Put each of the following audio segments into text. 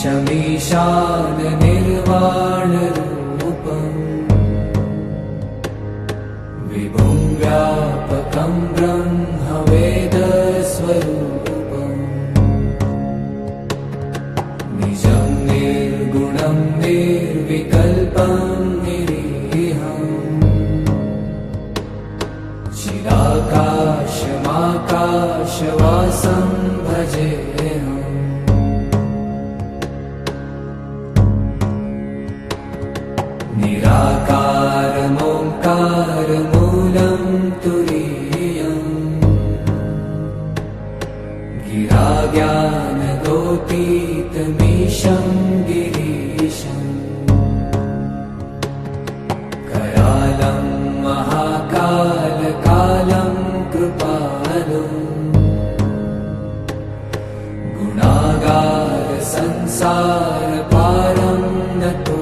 ईशमीशान निर्वाणरूपम् विभुं व्यापकं ब्रह्मवेदस्वरूपम् निजं निर्गुणं निर्विकल्पं निरीहम् चिराकाशमाकाशवासं भजेऽहम् निराकारमोङ्कारमूलं तुरीयम् गिराज्ञानगोपीतमीशं गिरीशम् करालं महाकालकालं कृपालुम् गुणागार संसारपारं नतो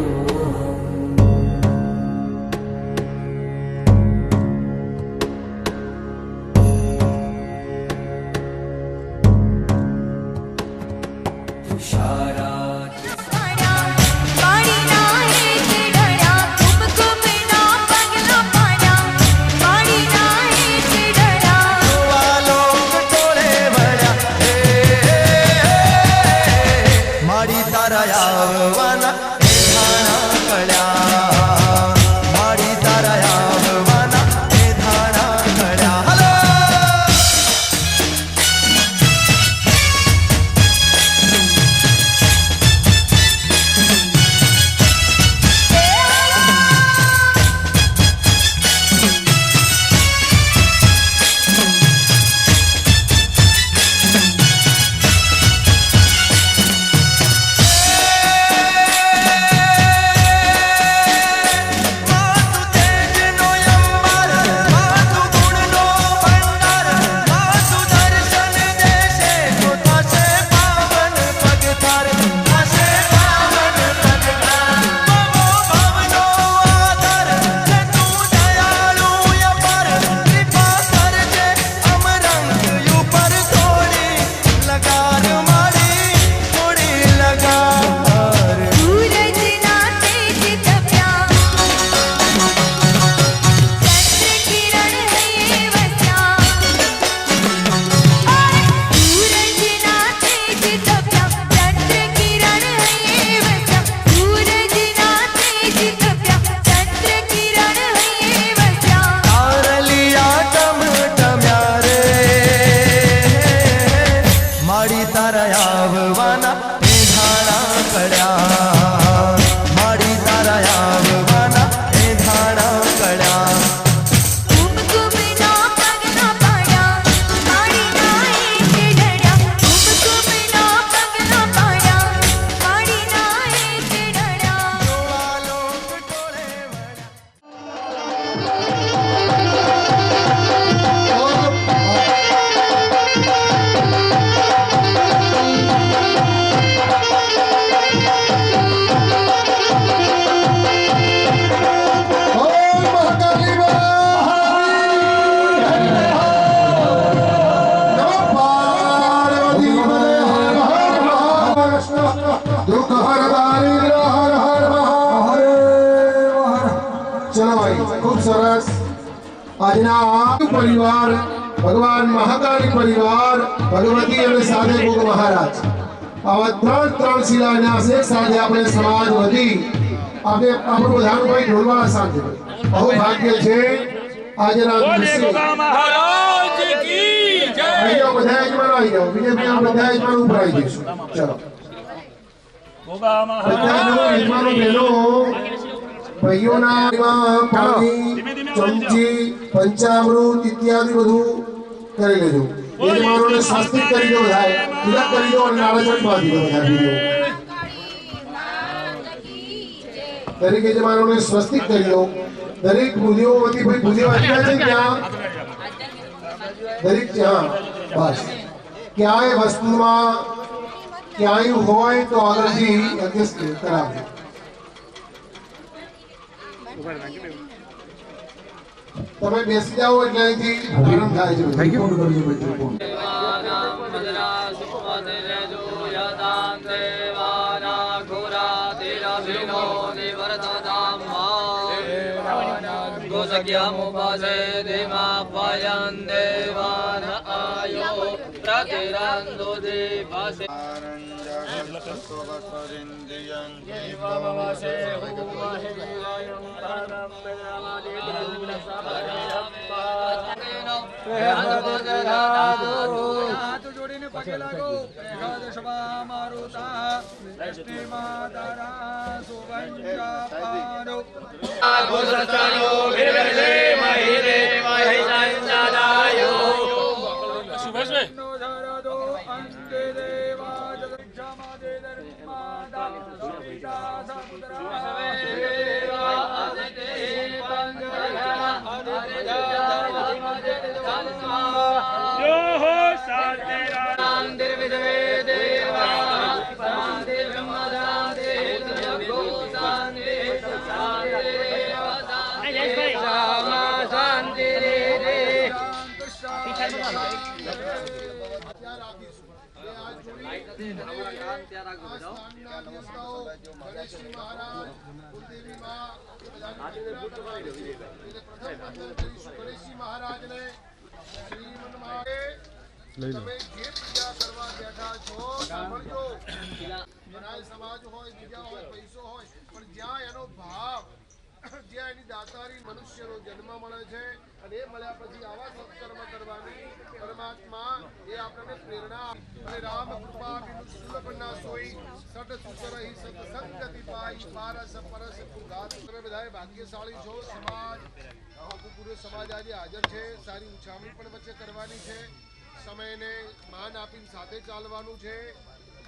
परिवार भगवान महाकाली परिवार भगवती और साधे गुग महाराज आवा त्रण शिलान्यास एक साथ अपने समाज वती अपने આપણું બધાનું કોઈ ઢોલવા સાથ બહુ ભાગ્ય છે આજના દિવસે महाराज की जय આયો બધા યજમાનો આવી જાઓ બીજે બીજા બધા યજમાનો ઉપર આવી જઈશું ચલો गोगा બધા યજમાનો બેનો ભાઈઓના પાણી ચમચી પંચામૃત ઇત્યાદि બધું કરી લેજો યજમાનોને સ્વસ્તિક કરી દો બધાએ તિલક કરી દો અને નાળચંદ બાંધી દો બધા બીજો દરેક યજમાનોને સ્વસ્તિક કરી દો દરેક ભૂલીઓ વતી ભાઈ ભૂલીઓ આટલા છે ક્યાં દરેક ત્યાં બસ ક્યાંય વસ્તુમાં ક્યાંય હોય તો આગળથી એડજસ્ટ કરાવજો તમે બેસી જાઓ એટલે અહીંથી આરામ થાય છે થેન્ક યુ કરજો ભાઈ भिनो निवर्तताम् गोसख्यमुपासे देवापायन् देवान आयो प्रतिरन्दो देवासे જોડીને પગે લાગો એકાદશમાં મારુતા લક્ષ્મીમાં તારા સુવંચાપાનો ગોસચારો વિરવે મહિરે મહિલાયો સુભાષભાઈ નો ધરદો અંતે દેવા જગક્ષમા દે ધર્માદા સુવિતા સમુદ્રા દેવા આદિતે પંગલા આદિતે જો હો સાતેરા મંદિર વિદવે દેવા શાંતિ બ્રહ્મદા દે ગોસાને શાંતિ રે સમાજ હોય બીજા હોય પૈસો હોય પણ જ્યાં એનો ભાવ જ્યાં એની દાતારી મનુષ્યનો જન્મ મળે છે અને એ મળ્યા પછી આવા સત્કર્મ કરવાની પરમાત્મા એ આપણને પ્રેરણા અને રામ કૃપા બિનુ સુલભ ના સોઈ સટ સુસરહી સત્સંગતિ પાઈ પારસ પરસ પુગાત. તમે બધાએ ભાગ્યશાળી છો. સમાજ પૂરો સમાજ આજે હાજર છે. સારી ઉછામણી પણ વચ્ચે કરવાની છે. સમયને માન આપીને સાથે ચાલવાનું છે.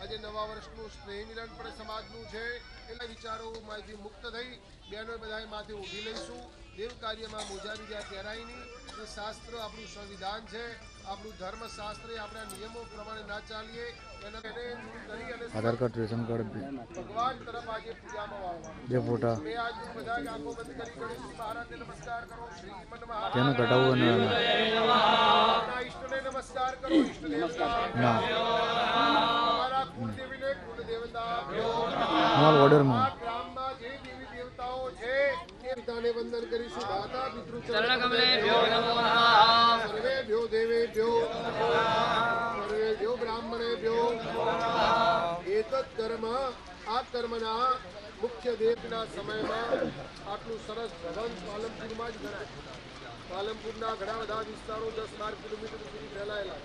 આજે નવા વર્ષનું સ્નેહ મિલન પણ સમાજનું છે. એટલે વિચારોમાંથી મુક્ત થઈ બહેનો બધાએ માથે ઊભી લઈશું. દેવ કાર્યમાં મોજા બીજા પહેરાય નહીં. એ શાસ્ત્ર આપણું સંવિધાન છે. આપણું ધર્મશાસ્ત્ર આપણા નિયમો પ્રમાણે ના ચાલીએ એને કરી અને આધાર કાર્ડ રેશન કાર્ડ ભગવાન તરફ આજે પૂજામાં વાળવાનું. બે ફોટા બે આજ બધા આંખો બંધ કરી ગણેશ મહારાજને નમસ્કાર કરો. શ્રીમન તેને કટાવવું અને મહારાજના ઈષ્ટને નમસ્કાર કરો. ઈષ્ટદેવ ના તમારા કુળદેવીને કુળદેવતા અમારા ઓર્ડરમાં ગ્રામમાં જે દેવી દેવતાઓ છે એ પિતાને વંદન કરીશું. દાતા પિતૃ ચરણકમલેભ્યો નમઃ. સર્વેભ્યો દેવેભ્યો સર્વેભ્યો બ્રાહ્મણેભ્યો એતત કર્મ આ કર્મના મુખ્ય દેવના સમયમાં આટલું સરસ ભવન પાલનપુરમાં જ ગણાય. પાલનપુરના ઘણા બધા વિસ્તારો 10-12 કિલોમીટર સુધી ફેલાયેલા.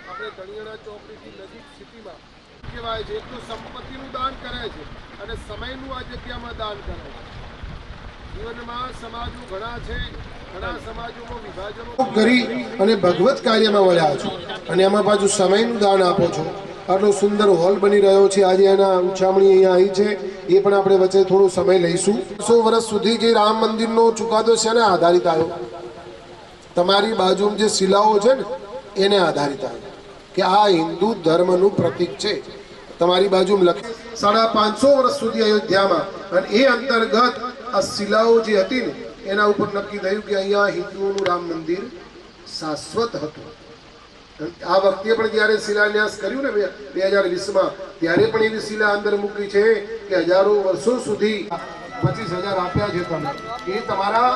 આપણે ધણિયાણા ચોકડીથી નજીક સિટીમાં કહેવાય છે એટલું સંપત્તિનું દાન કરે છે અને સમયનું આ જગ્યામાં દાન કરે છે. જીવનમાં સમાજો ઘણા છે. ઘણા સમાજોમાં વિભાજનો કરી અને ભગવત કાર્યમાં વળ્યા છો અને એમાં પાછું સમયનું દાન આપો છો. આટલો સુંદર હોલ બની રહ્યો છે. આજે એના ઉછામણી અહીંયા આવી છે. એ પણ આપણે વચ્ચે થોડો સમય લઈશું. 100 વર્ષ સુધી જે રામ મંદિરનો ચુકાદો છે ને આધારિત આવ્યો. તમારી બાજુમાં જે શિલાઓ છે ને એને આધારિત આવ્યો કે આ હિન્દુ ધર્મનું પ્રતીક છે. તમારી બાજુમાં લખે 550 વર્ષ સુધી અયોધ્યામાં અને એ અંતર્ગત આ શિલાઓ જે હતી ને એના ઉપર નક્કી થયું કે અહીંયા હિન્દુઓનું રામ મંદિર શાશ્વત હતું. આ વખતે પણ જ્યારે શિલાન્યાસ કર્યું ને 2020માં ત્યારે પણ એવી શિલા અંદર મૂકી છે કે હજારો વર્ષો સુધી 25,000 આપ્યા છે તમે. એ તમારા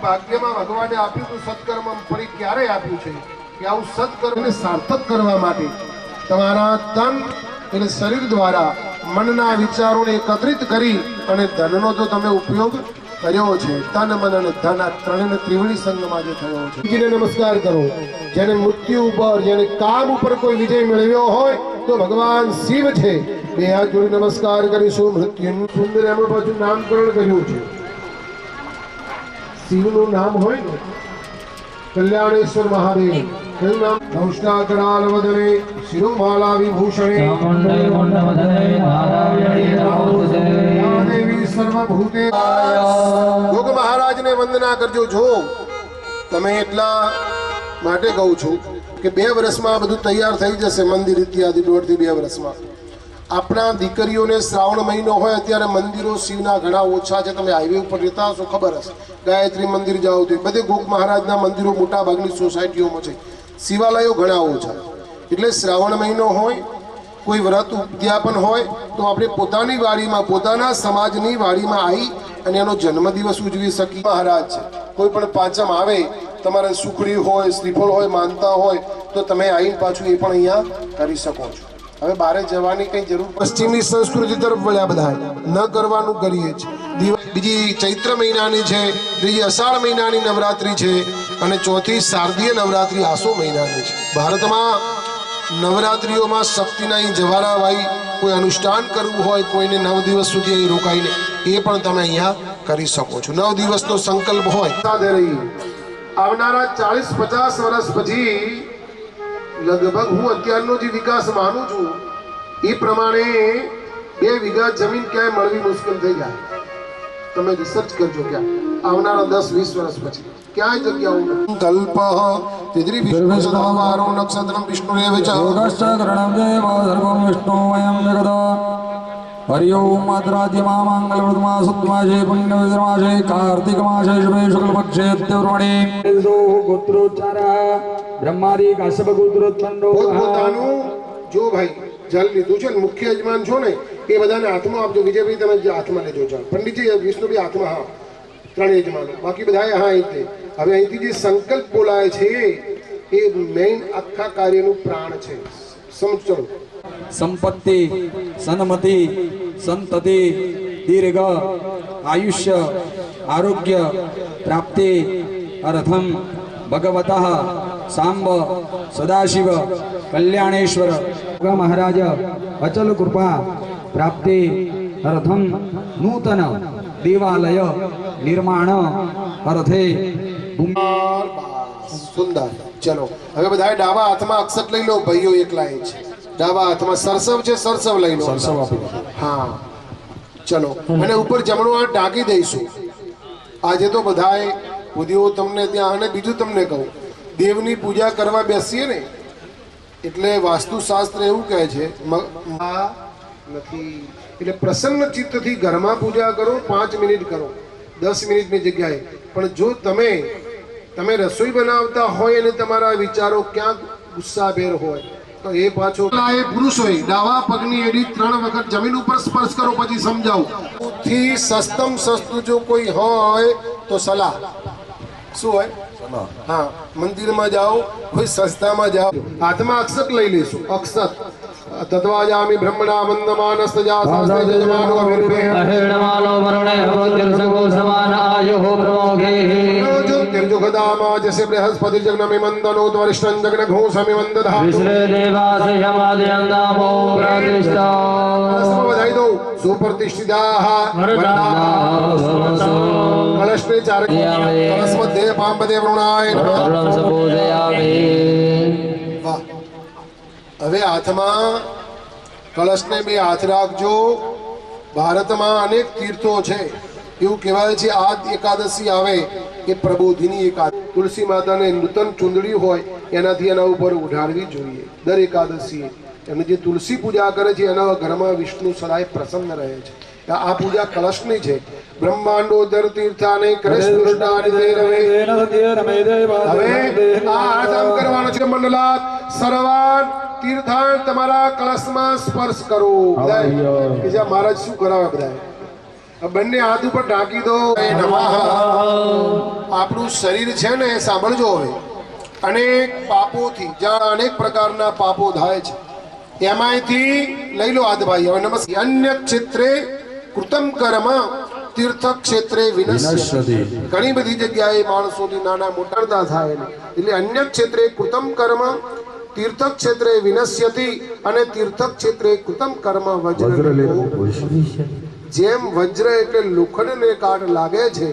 ભાગ્યમાં ભગવાને આપ્યું તો સત્કર્મ ફરી ક્યારે આપ્યું છે કે આવું સત્કર્મને સાર્થક કરવા માટે તમારા તન અને શરીર દ્વારા મનના વિચારોને એકત્રિત કરી અને ધનનો તો તમે ઉપયોગ કર્યો છે. તન મન અને ધન આ ત્રણેય ત્રિવેણી સંગમાં જે થયો છે. જીને નમસ્કાર કરો. જેને મૃત્યુ ઉપર જેને કામ ઉપર કોઈ વિજય મેળવ્યો હોય તો ભગવાન શિવ છે. બે હાથ જોડી નમસ્કાર કરીશું. મૃત્યુનું સુંદર એમાં પાછું નામકરણ કર્યું છે. શિવનું નામ હોય ને કલ્યાણેશ્વર મહાદેવ. એનું નામ નૌષ્ટાકરાલ વદને શિરોમાલા વિભૂષણે દેવી સર્વભૂતે. યોગ મહારાજને વંદના કરજો. જો તમે એટલા માટે કહું છું કે 2 વર્ષમાં બધું તૈયાર થઈ જશે. મંદિર ઇત્યાદિ 1.5 થી 2 વર્ષમાં. આપણા દીકરીઓને શ્રાવણ મહિનો હોય અત્યારે મંદિરો શિવના ઘણા ઓછા છે. તમે હાઈવે ઉપર રહેતા હશો ખબર હશે. ગાયત્રી મંદિર જાઓ તો બધે ગોક મહારાજના મંદિરો મોટા ભાગની સોસાયટીઓમાં છે. શિવાલયો ઘણા ઓછા. એટલે શ્રાવણ મહિનો હોય કોઈ વ્રત ઉદ્યાપન હોય તો આપણે પોતાની વાડીમાં પોતાના સમાજની વાડીમાં આવી અને એનો જન્મદિવસ ઉજવી શકીએ. મહારાજ છે કોઈ પણ પાંચમ આવે તમારે સુખડી હોય શ્રીફળ હોય માનતા હોય તો તમે આવીને પાછું એ પણ અહીંયા કરી શકો છો. હવે બહાર જવાની કઈ જરૂર. પશ્ચિમી સંસ્કૃતિ તરફ વળ્યા બધા ન કરવાનું કરીએ છીએ. બીજી ચૈત્ર મહિનાની છે, ત્રીજી અષાઢ મહિનાની નવરાત્રી છે અને ચોથી શારદીય નવરાત્રી આસો મહિનાની છે. ભારતમાં નવરાત્રિઓમાં શક્તિના અહીં જવારા વાઈ કોઈ અનુષ્ઠાન કરવું હોય કોઈને 9 દિવસ સુધી અહીં રોકાઈને એ પણ તમે અહીંયા કરી શકો છો. 9 દિવસનો સંકલ્પ હોય સાથે રહી આવનારા 40-50 વર્ષ પછી લગભગ હું અત્યારનો જે વિકાસ માનું છું એ પ્રમાણે 2 વીઘા જમીન ક્યાંય મળવી મુશ્કેલ થઈ જાય. તમે રિસર્ચ કરજો ક્યાં આવનારા 10-20 વર્ષ પછી ક્યાંય જગ્યાઓ નથી. કલ્પ તિદ્રી વિષ્ણુ નક્ષત્રમ વિષ્ણુરેવ ચ યોગશ્ચરણં દેવ સર્વં વિષ્ણુમયં જગદા. હરિ ઓમ માત્રાદ્યમા મંગલવૃતમા સુદ્માસે પુણ્યવિદ્રમાસે કાર્તિક માસે શુભે શુક્લપક્ષે અત્યવર્મણે ગોત્રોચ્ચારા બ્રહ્માદિ કાશ્યપ ગોત્રોત્પન્નો. પોતાનું જો ભાઈ જલ લીધું છે ને મુખ્ય યજમાન છો ને એ બધાને હાથમાં આપજો. વિજયભાઈ તમે હાથમાં લેજો જલ. પંડિતજી વિષ્ણુભાઈ હાથમાં. હા 3 યજમાનો બાકી બધા હા અહીંથી. હવે અહીંથી જે સંકલ્પ બોલાય છે એ મેઇન આખા કાર્યનું પ્રાણ છે. સમજો. સંપત્તિ સન્મતિ સંતતિ દીર્ઘ આયુષ્ય આરોગ્ય પ્રાપ્તિ અર્થમ ભગવતઃ સાંબ સદાશિવ કલ્યાણેશ્વર મહારાજ અચલ કૃપા પ્રાપ્તિ અર્થમ નૂતન દેવાલય નિર્માણ અર્થે સુંદર. ચલો હવે બધા ડાબા હાથમાં અક્ષત લઈ લો. ભાઈઓ એકલા એ છે ડાબા હાથમાં સરસવ છે સરસવ લઈ લો. હા ચલો અને ઉપર જમણો હાથ ઢાંકી દઈશું. આજે તો બધાએ બુદ્ધિઓ તમને ત્યાં. અને બીજું તમને કહું દેવની પૂજા કરવા બેસીએ ને એટલે વાસ્તુશાસ્ત્ર એવું કહે છે નથી એટલે પ્રસન્ન ચિત્તથી ઘરમાં પૂજા કરો. 5 મિનિટ કરો 10 મિનિટની જગ્યાએ. પણ જો તમે રસોઈ બનાવતા હોય અને તમારા વિચારો ક્યાંક ગુસ્સાભેર હોય તો એ પાછો એ પુરુષ હોય ડાવા પગની એડી 3 વખત જમીન ઉપર સ્પર્શ કરો. પછી સમજાવું થી સસ્તમ સસ્તું જો કોઈ હોય તો સલાહ શું હોય? હા મંદિરમાં જાઓ કોઈ સંસ્થામાં જાઓ હાથમાં અક્ષત લઈ લેશું. અક્ષત તત્વાજામિ બ્રહ્મણા વંદમાનસ્તજા શાસ્ત્રજમાનો અવિર્ભે અહેણમાનો વરુણે હવતિર્સગો સમાન આયુઃ પ્રમોઘે તિર્જુખદામા જસે બૃહસ્પતિ જગ્નમિ મંદનો ત્વરિષ્ઠં જગ્ન ઘોષમિ મંદધા વિશ્રે દેવાસે યમાદયંદામો પ્રતિષ્ઠા વધાઈ દો સુપ્રતિષ્ઠિતાઃ કલશને ચાર કલશ મધ્યે પાંબદે વૃણાય નમઃ સપૂજયામિ. વાહ. હવે હાથમાં કલશને 2 હાથ રાખજો. ભારતમાં અનેક તીર્થો છે. એવું કહેવાય છે આ એકાદશી આવે કે પ્રબોધિની એકાદશી. તુલસી માતાને નૂતન ચૂંદડી હોય એનાથી એના ઉપર ઉઢાડવી જોઈએ દર એકાદશીએ. અને જે તુલસી પૂજા કરે છે એના ઘરમાં વિષ્ણુ સદાય પ્રસન્ન રહે છે. આ પૂજા કલશની છે. બ્રહ્માંડોદર તીર્થાને કૃષ્ણાનિ રવે. હવે આ આરામ કરવાનો છે. મંડલાત સર્વાન તીર્થાન તમારા કલશમાં સ્પર્શ કરો. બધા મહારાજ શું કરાવે બધા બંને હાથ ઉપર ઢાંકી દો. આપણું શરીર છે ને સાંભળજો. હવે અનેક પાપોથી જ્યાં અનેક પ્રકારના પાપો થાય છે એમાંથી લઈ લો હાથ ભાઈ. હવે નમસ્કાર. અન્ય ક્ષેત્રે કૃતમ કર્મ તીર્થ ક્ષેત્રે વિનશ્યતિ. ઘણી બધી જગ્યાએ માણસોથી નાના મોટા થાય એટલે અન્ય ક્ષેત્રે કૃતમ કર્મ તીર્થ ક્ષેત્રે વિનશ્યતિ. અને તીર્થ ક્ષેત્રે કૃતમ કર્મ વજ્ર. જેમ વજ્ર એટલે લોખંડને કાટ લાગે છે.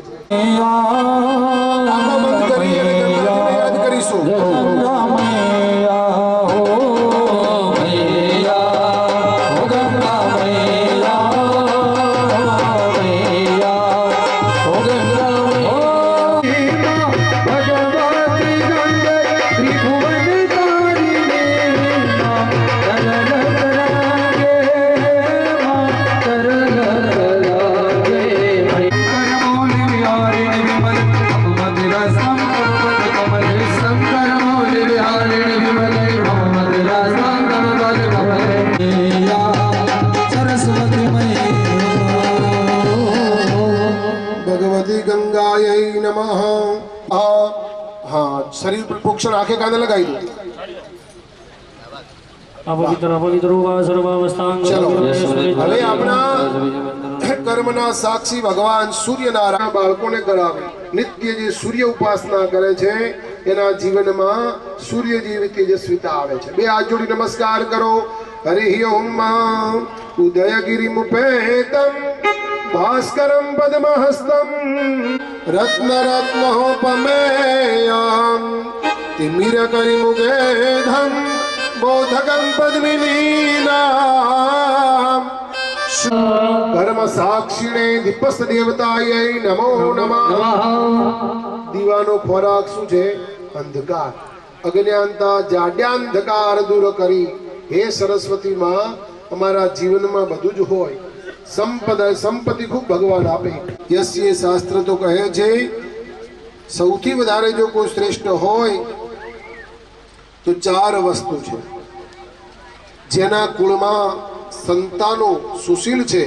બંધ કરી અને ગણપતિને યાદ કરીશું. Kamalis गंगायै नमः। हाँ, शरीर पर प्रोक्षण आंखें कान लगाई दो। अपवित्र वा सर्वावस्थांग चलो હવે આપણા કર્મના સાક્ષી ભગવાન સૂર્યનારાયણ બાળકોને કરાવે નિત્ય જે સૂર્ય ઉપાસના કરે છે એના જીવનમાં સૂર્ય જેવી તેજસ્વીતા આવે છે। બે હાથ જોડી નમસ્કાર કરો। હરિ ઓમ ઉદયગિરિમુપેતમ ભાસ્કરમ પદ્મહસ્તમ રત્નરત્નોપમેયમ तिमिरकरिमुगेधं बोधकं पद्मिनीनाम। कर्म साक्षिणे दीपस्थ देवतायै नमो नमः। દીવાનો ખોરાક શું છે? અંધકાર, અજ્ઞાનતા, જાડ્યાંધકાર દૂર કરી હે સરસ્વતી માં અમારા જીવનમાં બધું જ હોય। સંપત્તિ ખૂબ ભગવાન આપે। યસ્ય શાસ્ત્ર તો કહે છે સૌથી વધારે જો કોઈ શ્રેષ્ઠ હોય તો ચાર વસ્તુ છે। જેના કુળમાં સંતાનો સુશીલ છે,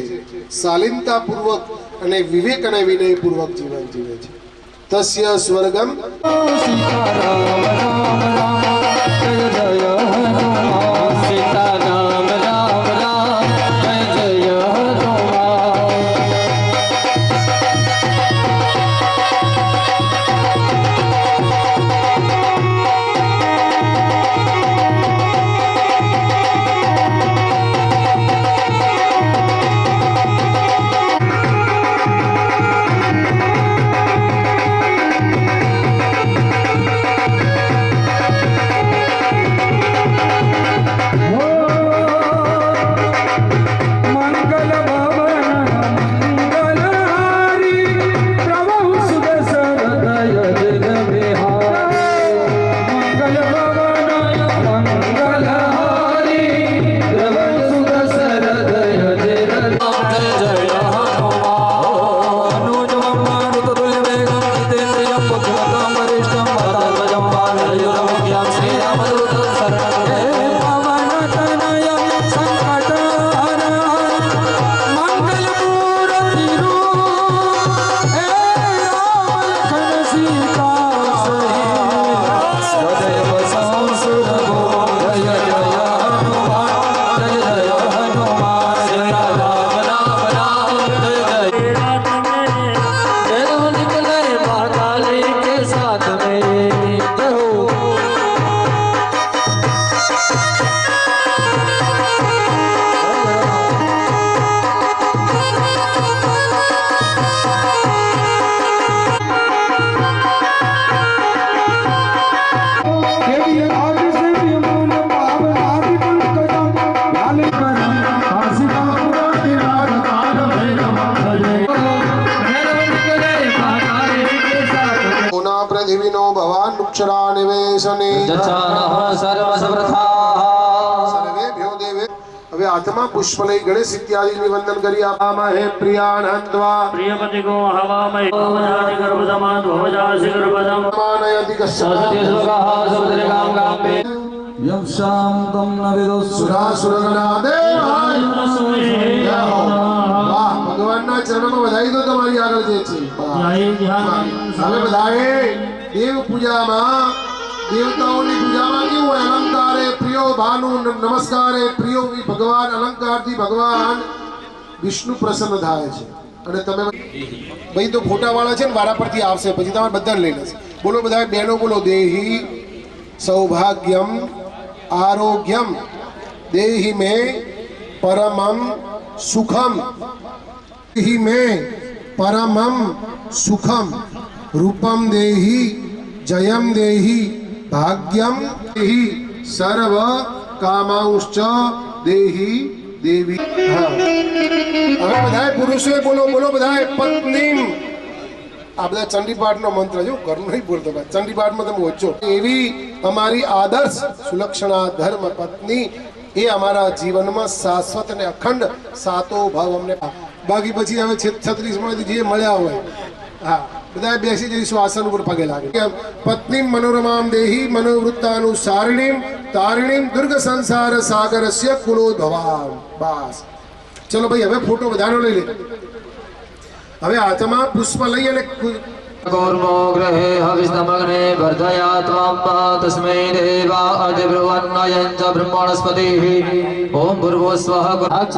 શાલીનતાપૂર્વક અને વિવેક અને વિનયપૂર્વક જીવન જીવે છે। તસ્ય સ્વર્ગમ હવે હાથમાં પુષ્પ લઈ ગણેશ ઇત્યાદિ વંદન કરી આપવામાં પ્રિયાનંદવા प्रियपति को हवामय भवजाति गर्भसमान भवजासि गर्भदम માનયતિ સત્ય શ્લોકાઃ સૌદ્રકામ કામે यं शान्तं न विदुः સુરાસુરગણા દેવાય જય હો। વાહ, ભગવાનના ચરણમાં વધાઈ દો તમારી આગળ જે છે। હવે બધાએ દેવ પૂજામાં દેવતાઓની પૂજામાં કેવું હોય? અલંકારે પ્રિયો ભાનુ નમસ્કારે પ્રિયો ભગવાન અલંકારથી ભગવાન વિષ્ણુ પ્રસન્ન થાય છે। અને તમે ભાઈ તો ફોટાવાળા છે ને વારા પરથી આવશે, પછી તમારે બધાને લઈ લેશે। બોલો બધા બહેનો બોલો દેહી સૌભાગ્યમ આરોગ્યમ દેહી મે પરમમ સુખમ દેહી મે પરમમ સુખમ રૂપમ દેહી જયમ દેહી ભાગ્યમ દેહી સર્વ કામાંશ્ચ દેહી દેવી। હવે બધાએ પુરુષોએ બોલો બોલો બધાએ પત્નીમ। આ બધા ચંડીપાઠનો મંત્ર જો ઘરનું નહીં બોલતો, ચંડીપાઠમાં તમે ઓછો। એવી અમારી આદર્શ સુલક્ષણા ધર્મ પત્ની એ અમારા જીવનમાં શાશ્વત અને અખંડ સાતો ભાવ અમને। બાકી પછી હવે 36માંથી જે મળ્યા હોય, હા બધા બેસી જઈશું આસન ઉપર પગે લાગે। પત્ની મનોરમામ દેહી મનોવૃત્તાનુસારિણીમ તારિણીમ દુર્ગ સંસાર સાગરસ્ય કુલોદ્ભવામ। બસ ચલો ભાઈ હવે ફોટો બધાનો લઈ લે। હવે હાથમાં પુષ્પ લઈ અને कौर्मो गृहे हविष्णमग्ने वर्धया त्वं तस्मै देवा अधिब्रुवन्नयं च ब्रह्मणस्पतिः ओम भूर्भुवः स्वः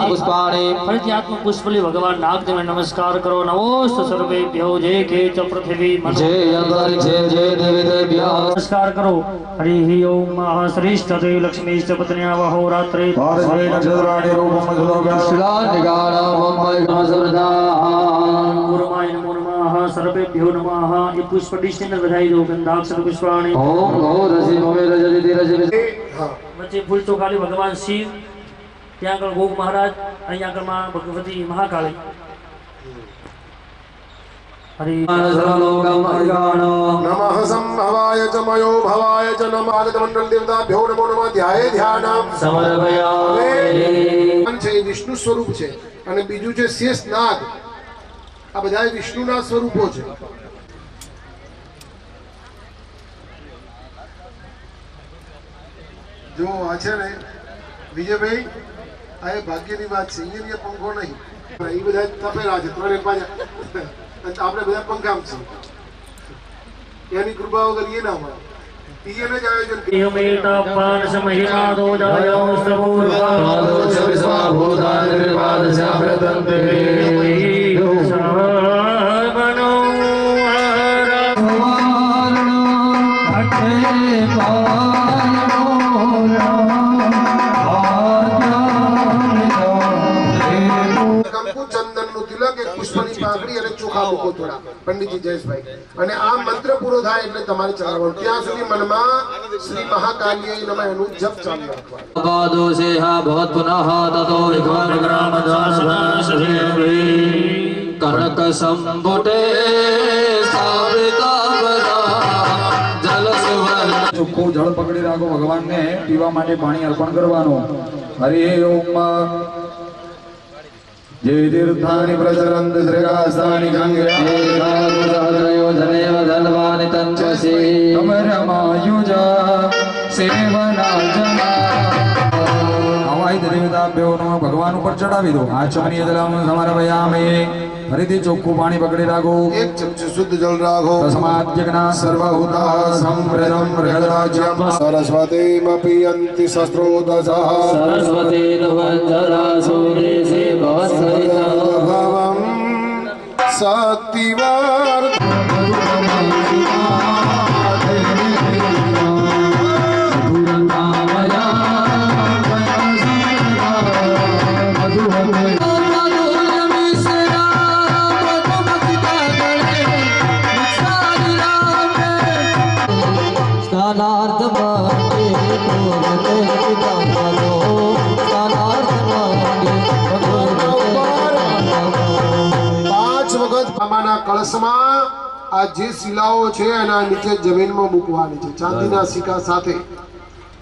पुष्पाणि ફરીથી આત્મ પુષ્પલી ભગવાન નાગદેવને નમસ્કાર કરો નમોસ્ત સર્વેભ્યો જે કે ચ પૃથ્વી जे अंतरिक्षे जे देवतेभ्यः નમસ્કાર કરો હરિ ઓમ શ્રેષ્ઠતે લક્ષ્મીશ્ચ પત્ન્યા વહોરાત્રે भारते नक्षत्राणि रूपं श्लोकं शिलानिगाणं वैष्णवसृदाः ગુરુમાય નમો નમઃ સર્વેભ્યો નમઃ એ પુષ્પ ડિસ્ટને વધાઈ દો ગંધાક્ષર પુષ્પાણી ओम गो रसि मोमे रजति रजि હા વચ્ચે ફૂલ તો ખાલી ભગવાન શિવ ત્યાં આગળ ગોગ મહારાજ અહીંયા આગળ માં ભગવતી મહાકાળી હરિ सर्वलोकं अगाणो નમઃ સંભવાય ચ મયો ભવાય ચ નમઃ મંડળ દેવતાભ્યો નમો નમઃ ધ્યાય ધ્યાનમ समर्पयामि છે એ વિષ્ણુ સ્વરૂપ છે અને બીજું છે શેષ નાગ આ બધા વિષ્ણુના સ્વરૂપો છે જો આ છે ને વિજયભાઈ આ એ ભાગ્યની વાત છે અહીંયા પંખો નહીં એ બધા તપેલા છે ત્રણે પાંચ આપણે બધા પંખામ છીએ એની કૃપા વગર એ ના મળે એને જ આયોજન કર્યું. મેતા પાન સમહિમા દો જાયો કંકુ ચંદનનું તિલક એક પુષ્પની પાંખડી અને ચોખા મૂકો થોડા પંડિતજી જયેશભાઈ અને આ મંત્ર પૂરો થાય એટલે તમારે ચલાવવાનું ત્યાં સુધી મનમાં શ્રી મહાકાલ્ય નમઃ એનું જપ ચાલુ રાખવાનું पादोषेह भवत् पुनः ततो विघ्नग्रामदासभासुरेन्द्री कनक संपुटे जल सुवर्ण ચોખ્ખું જળ પકડી રાખો ભગવાનને પીવા માટે પાણી અર્પણ કરવાનું હરિ ઓમ જે તીર્થાની પ્રચરંત શ્રેયાસ્તાની योजनेव धन्वानि तन्वसि કમરમાયુજા સેવના જના હવાઈ દેવતાભ્યોનો ભગવાન ઉપર ચડાવી દો આચમની દલમ સમર્પયામિ ફરીથી ચોખ્ખું પાણી પકડી રાખો એક ચમચી શુદ્ધ જળ રાખો તસ્માદ યજ્ઞા સર્વહુતા સંપ્રદમ બૃહદાજ્યમ સરસ્વતીમ પિયન્તિ શસ્ત્રોદસઃ सरस्वती नुवञ्जरासूरेशे भवत्सरिता ભવમ સતિવાર પાંચ વખત મામાના કળશમાં આ જે શિલાઓ છે એના નીચે જમીનમાં મૂકવાની છે ચાંદીના સિક્કા સાથે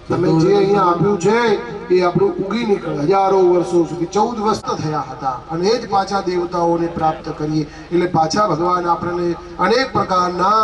તમે જે અહીંયા આપ્યું છે એ આપણું ઉગી નીકળે હજારો વર્ષો સુધી 14 વર્ષ થયા હતા અને એ જ પાછા દેવતાઓને પ્રાપ્ત કરીએ એટલે પાછા ભગવાન આપણને અનેક પ્રકારના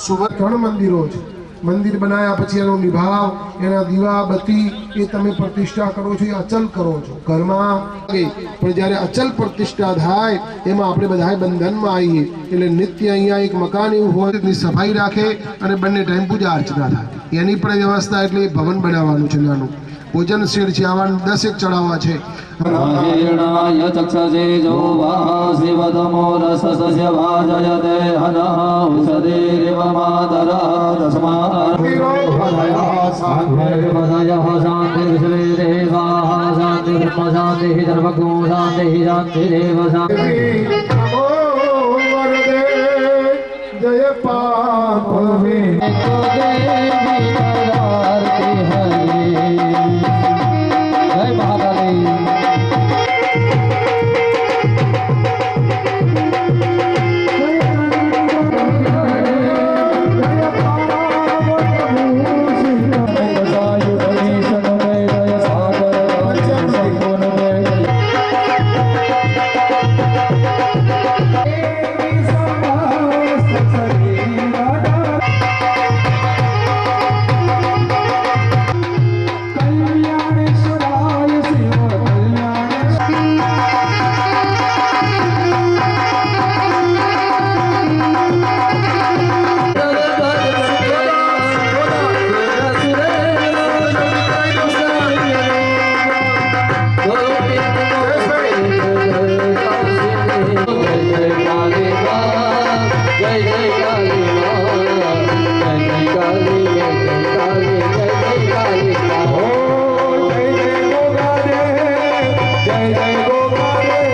સુવર્ણ મંદિરો છે મંદિર બનાવ્યા પછી એનો નિભાવ એના દીવા બત્તી એ તમે પ્રતિષ્ઠા કરો છો એ અચલ કરો છો ઘરમાં પણ જ્યારે અચલ પ્રતિષ્ઠા થાય એમાં આપણે બધા બંધનમાં આવીએ એટલે નિત્ય અહીંયા એક મકાન એવું હોય એની સફાઈ રાખે અને બંને ટાઈમ પૂજા અર્ચના થાય એની પણ વ્યવસ્થા એટલે ભવન બનાવવાનું છે નાનું ભોજન શેડ છે આવા 10 એક ચડાવવા છે ीर्णाय चक्षसे जो वासिवतमो रसस्य भाजयते हनः औषधीरिव मातरः तस्मात् शान्तिर्वदयः शान्तिर्श्रीदेवाः शान्तिर्ब्रह्म शान्तिः सर्वगो शान्तिः शान्तिरेव शान्तिः नमो वरदे जय पाप जय महाकाली जय જય કાલી માં જય જય કાલી માં જય જય કાલી જય જય કાલી જય જય કાલી માં ઓ જય જય ગોગા દેવ જય જય ગોગા દેવ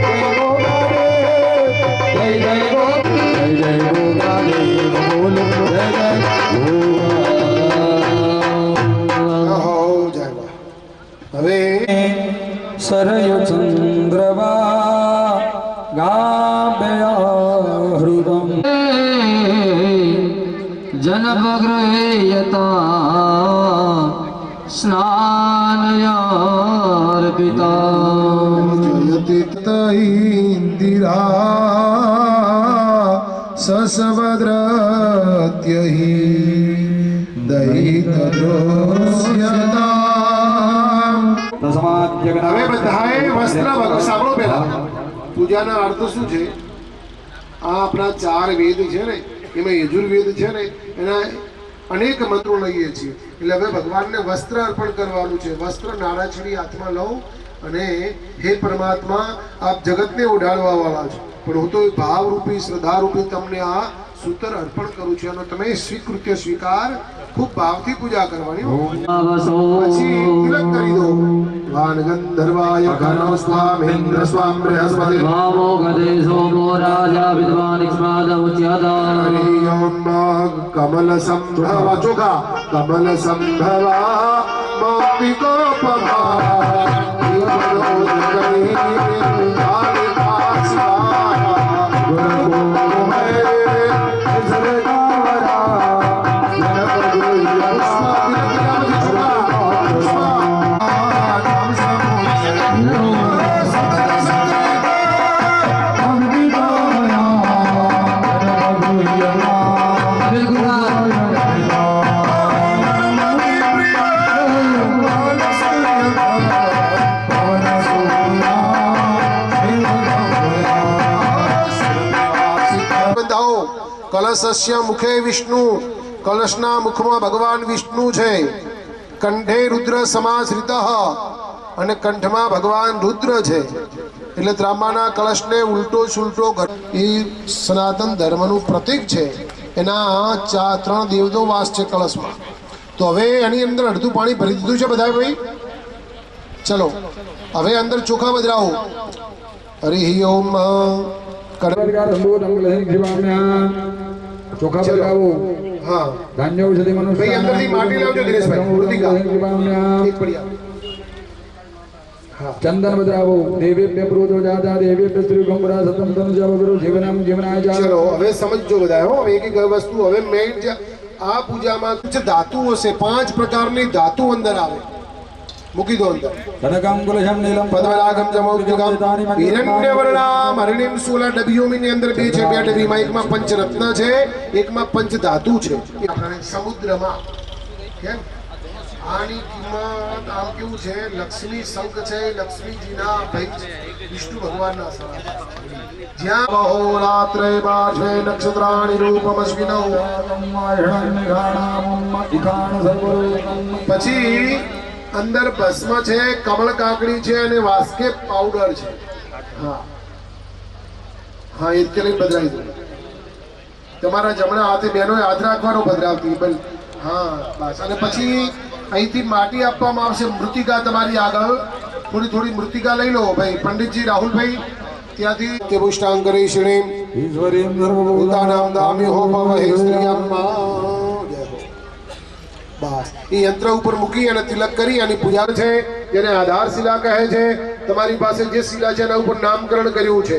જય ગોગા દેવ જય જય ગોગા દેવ બોલ જય જય હો જય બા. હવે સરયુ ચંદ્રવા ગાભ્યા હૃદમ જનપગૃહે યતા સ્નાનયાર્પિતા જયતિ ઇન્દિરા સસવદ્રત્યહિ દૈતદ્રોસ્યતામ. તસ્માત હવે બધાએ વસ્ત્ર સાંભળો પહેલા પૂજાના અર્થ શું છે? આ આપણા 4 વેદ છે ને, એમાં યજુર્વેદ છે ને, એના અનેક મંત્રો લઈએ છીએ. એટલે હવે ભગવાનને વસ્ત્ર અર્પણ કરવાનું છે. વસ્ત્ર નારાછડી હાથમાં લઉં અને હે પરમાત્મા, આપ જગતને ઓઢાડવા વાળા છો, પણ હું તો ભાવરૂપી શ્રદ્ધારૂપી તમને આ સૂત્ર અર્પણ કરું છું. એનો તમે સ્વીકૃત્ય સ્વીકાર ખૂબ ભાવથી પૂજા કરવાની હો. પછી તિલક કરી દો. વાન ગંધર્વાય ઘનો સ્વામેન્દ્ર સ્વામ બૃહસ્પતિ ભાવો ગદે સોમો રાજા વિદ્વાન ઇસ્માદ ઉચ્યતા હરિયોમ કમલ સંભવ ચોખા કમલ સંભવ કલશસ્ય મુખે વિષ્ણુ, કલશના મુખમાં ભગવાન વિષ્ણુ છે. કંઠે રુદ્ર સમાશ્રિત અને કંઠમાં ભગવાન રુદ્ર છે. એટલે ત્રાંબાના કલશને ઉલટો સુલટો એ સનાતન ધર્મનું પ્રતીક છે. એના 3 દેવતો વાસ છે કળશમાં. તો હવે એની અંદર અડધું પાણી ભરી દીધું છે બધા ભાઈ. ચલો હવે અંદર ચોખા બદરાવો. હરિ ઓમ. ચોખા બદલાવો. હા ધાન્ય ઔષધિ મનુષ્ય ભાઈ અંદરથી માટી લાવજો દિનેશભાઈ. મૃતિકા એક પડી આપ. ચંદન બદલાવો. દેવેભ્ય પ્રોતો જાતા દેવેભ્ય શ્રી ગંભરા સતમ તનુજા વગરો જીવનામ જીવનાય જા. ચલો હવે સમજજો બધા હો. હવે એક એક વસ્તુ હવે મેઇન આ પૂજામાં ધાતુઓ છે. 5 પ્રકારની ધાતુ અંદર આવે. મૂકી દો અંદર. કનકમ કુલશમ નીલમ પદ્મરાગમ જમૌક્તિકમ હિરણ્યવર્ણામ હરિણીમ 16 ડબીઓની અંદર 2 છે. 2 ડબીમાં એકમાં પંચરત્ન છે, એકમાં પંચ ધાતુ છે. આપણે સમુદ્રમાં કેમ આની કિંમત આમ કેવું છે? લક્ષ્મી શંખ છે, લક્ષ્મીજીના ભાઈ છે, વિષ્ણુ ભગવાનના સવા. જ્યાં અહોરાત્રે બાષ્વે નક્ષત્રાણિ રૂપમસ્મિનૌ. પછી અંદર ભસ્મ છે, કમળ કાકડી છે અને વાસ્કે પાવડર છે. હા હા એ રીતે લઈને બદલાઈ દો. તમારા જમણા હાથે બહેનો હાથ રાખવાનો ભદ્રાવતી બલ. હા બસ. અને પછી અહીંથી માટી આપવામાં આવશે. મૃતિકા તમારી આગળ થોડી થોડી મૃતિકા લઈ લો ભાઈ. પંડિતજી રાહુલભાઈ ત્યાંથી તે પુષ્ટાંગરી શ્રી ઈશ્વરીમ સર્વભૂતાનાં ભૂતાનામ દામ્યો ભવ હે સ્ત્રીયમ્મા. બસ એ યંત્ર ઉપર મૂકી અને તિલક કરી અને પૂજા છે, જેને આધાર શિલા કહે છે. તમારી પાસે જે શિલા છે એના ઉપર નામકરણ કર્યું છે.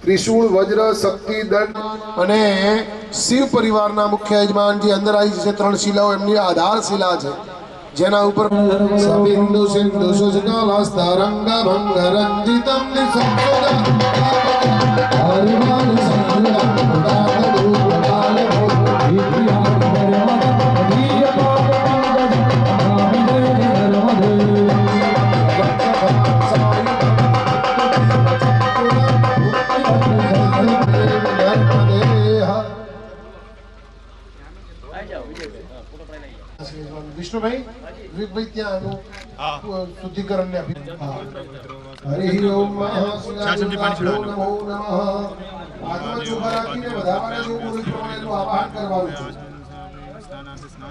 ત્રિશૂળ, વજ્ર, શક્તિ, દંડ અને શિવ પરિવારના મુખ્ય યજમાન જે અંદર આવી છે 3 શિલાઓ એમની આધાર શિલા છે, જેના ઉપર સબિંદુ સિંધુ શુષ્કાલાસ્તરંગ ભંગ રંજિતમ નિસંસદમ હરિવાન વિષ્ણુ ભાઈ વિભાઈ ત્યાં શુદ્ધિકરણ ને હરિ ઓમ મહાશિવાય નમો નમઃ આત્મા ચોખા રાખીને વધારવાના જેવું પુરુષ પ્રમાણેનું આવાહન કરવાનું છે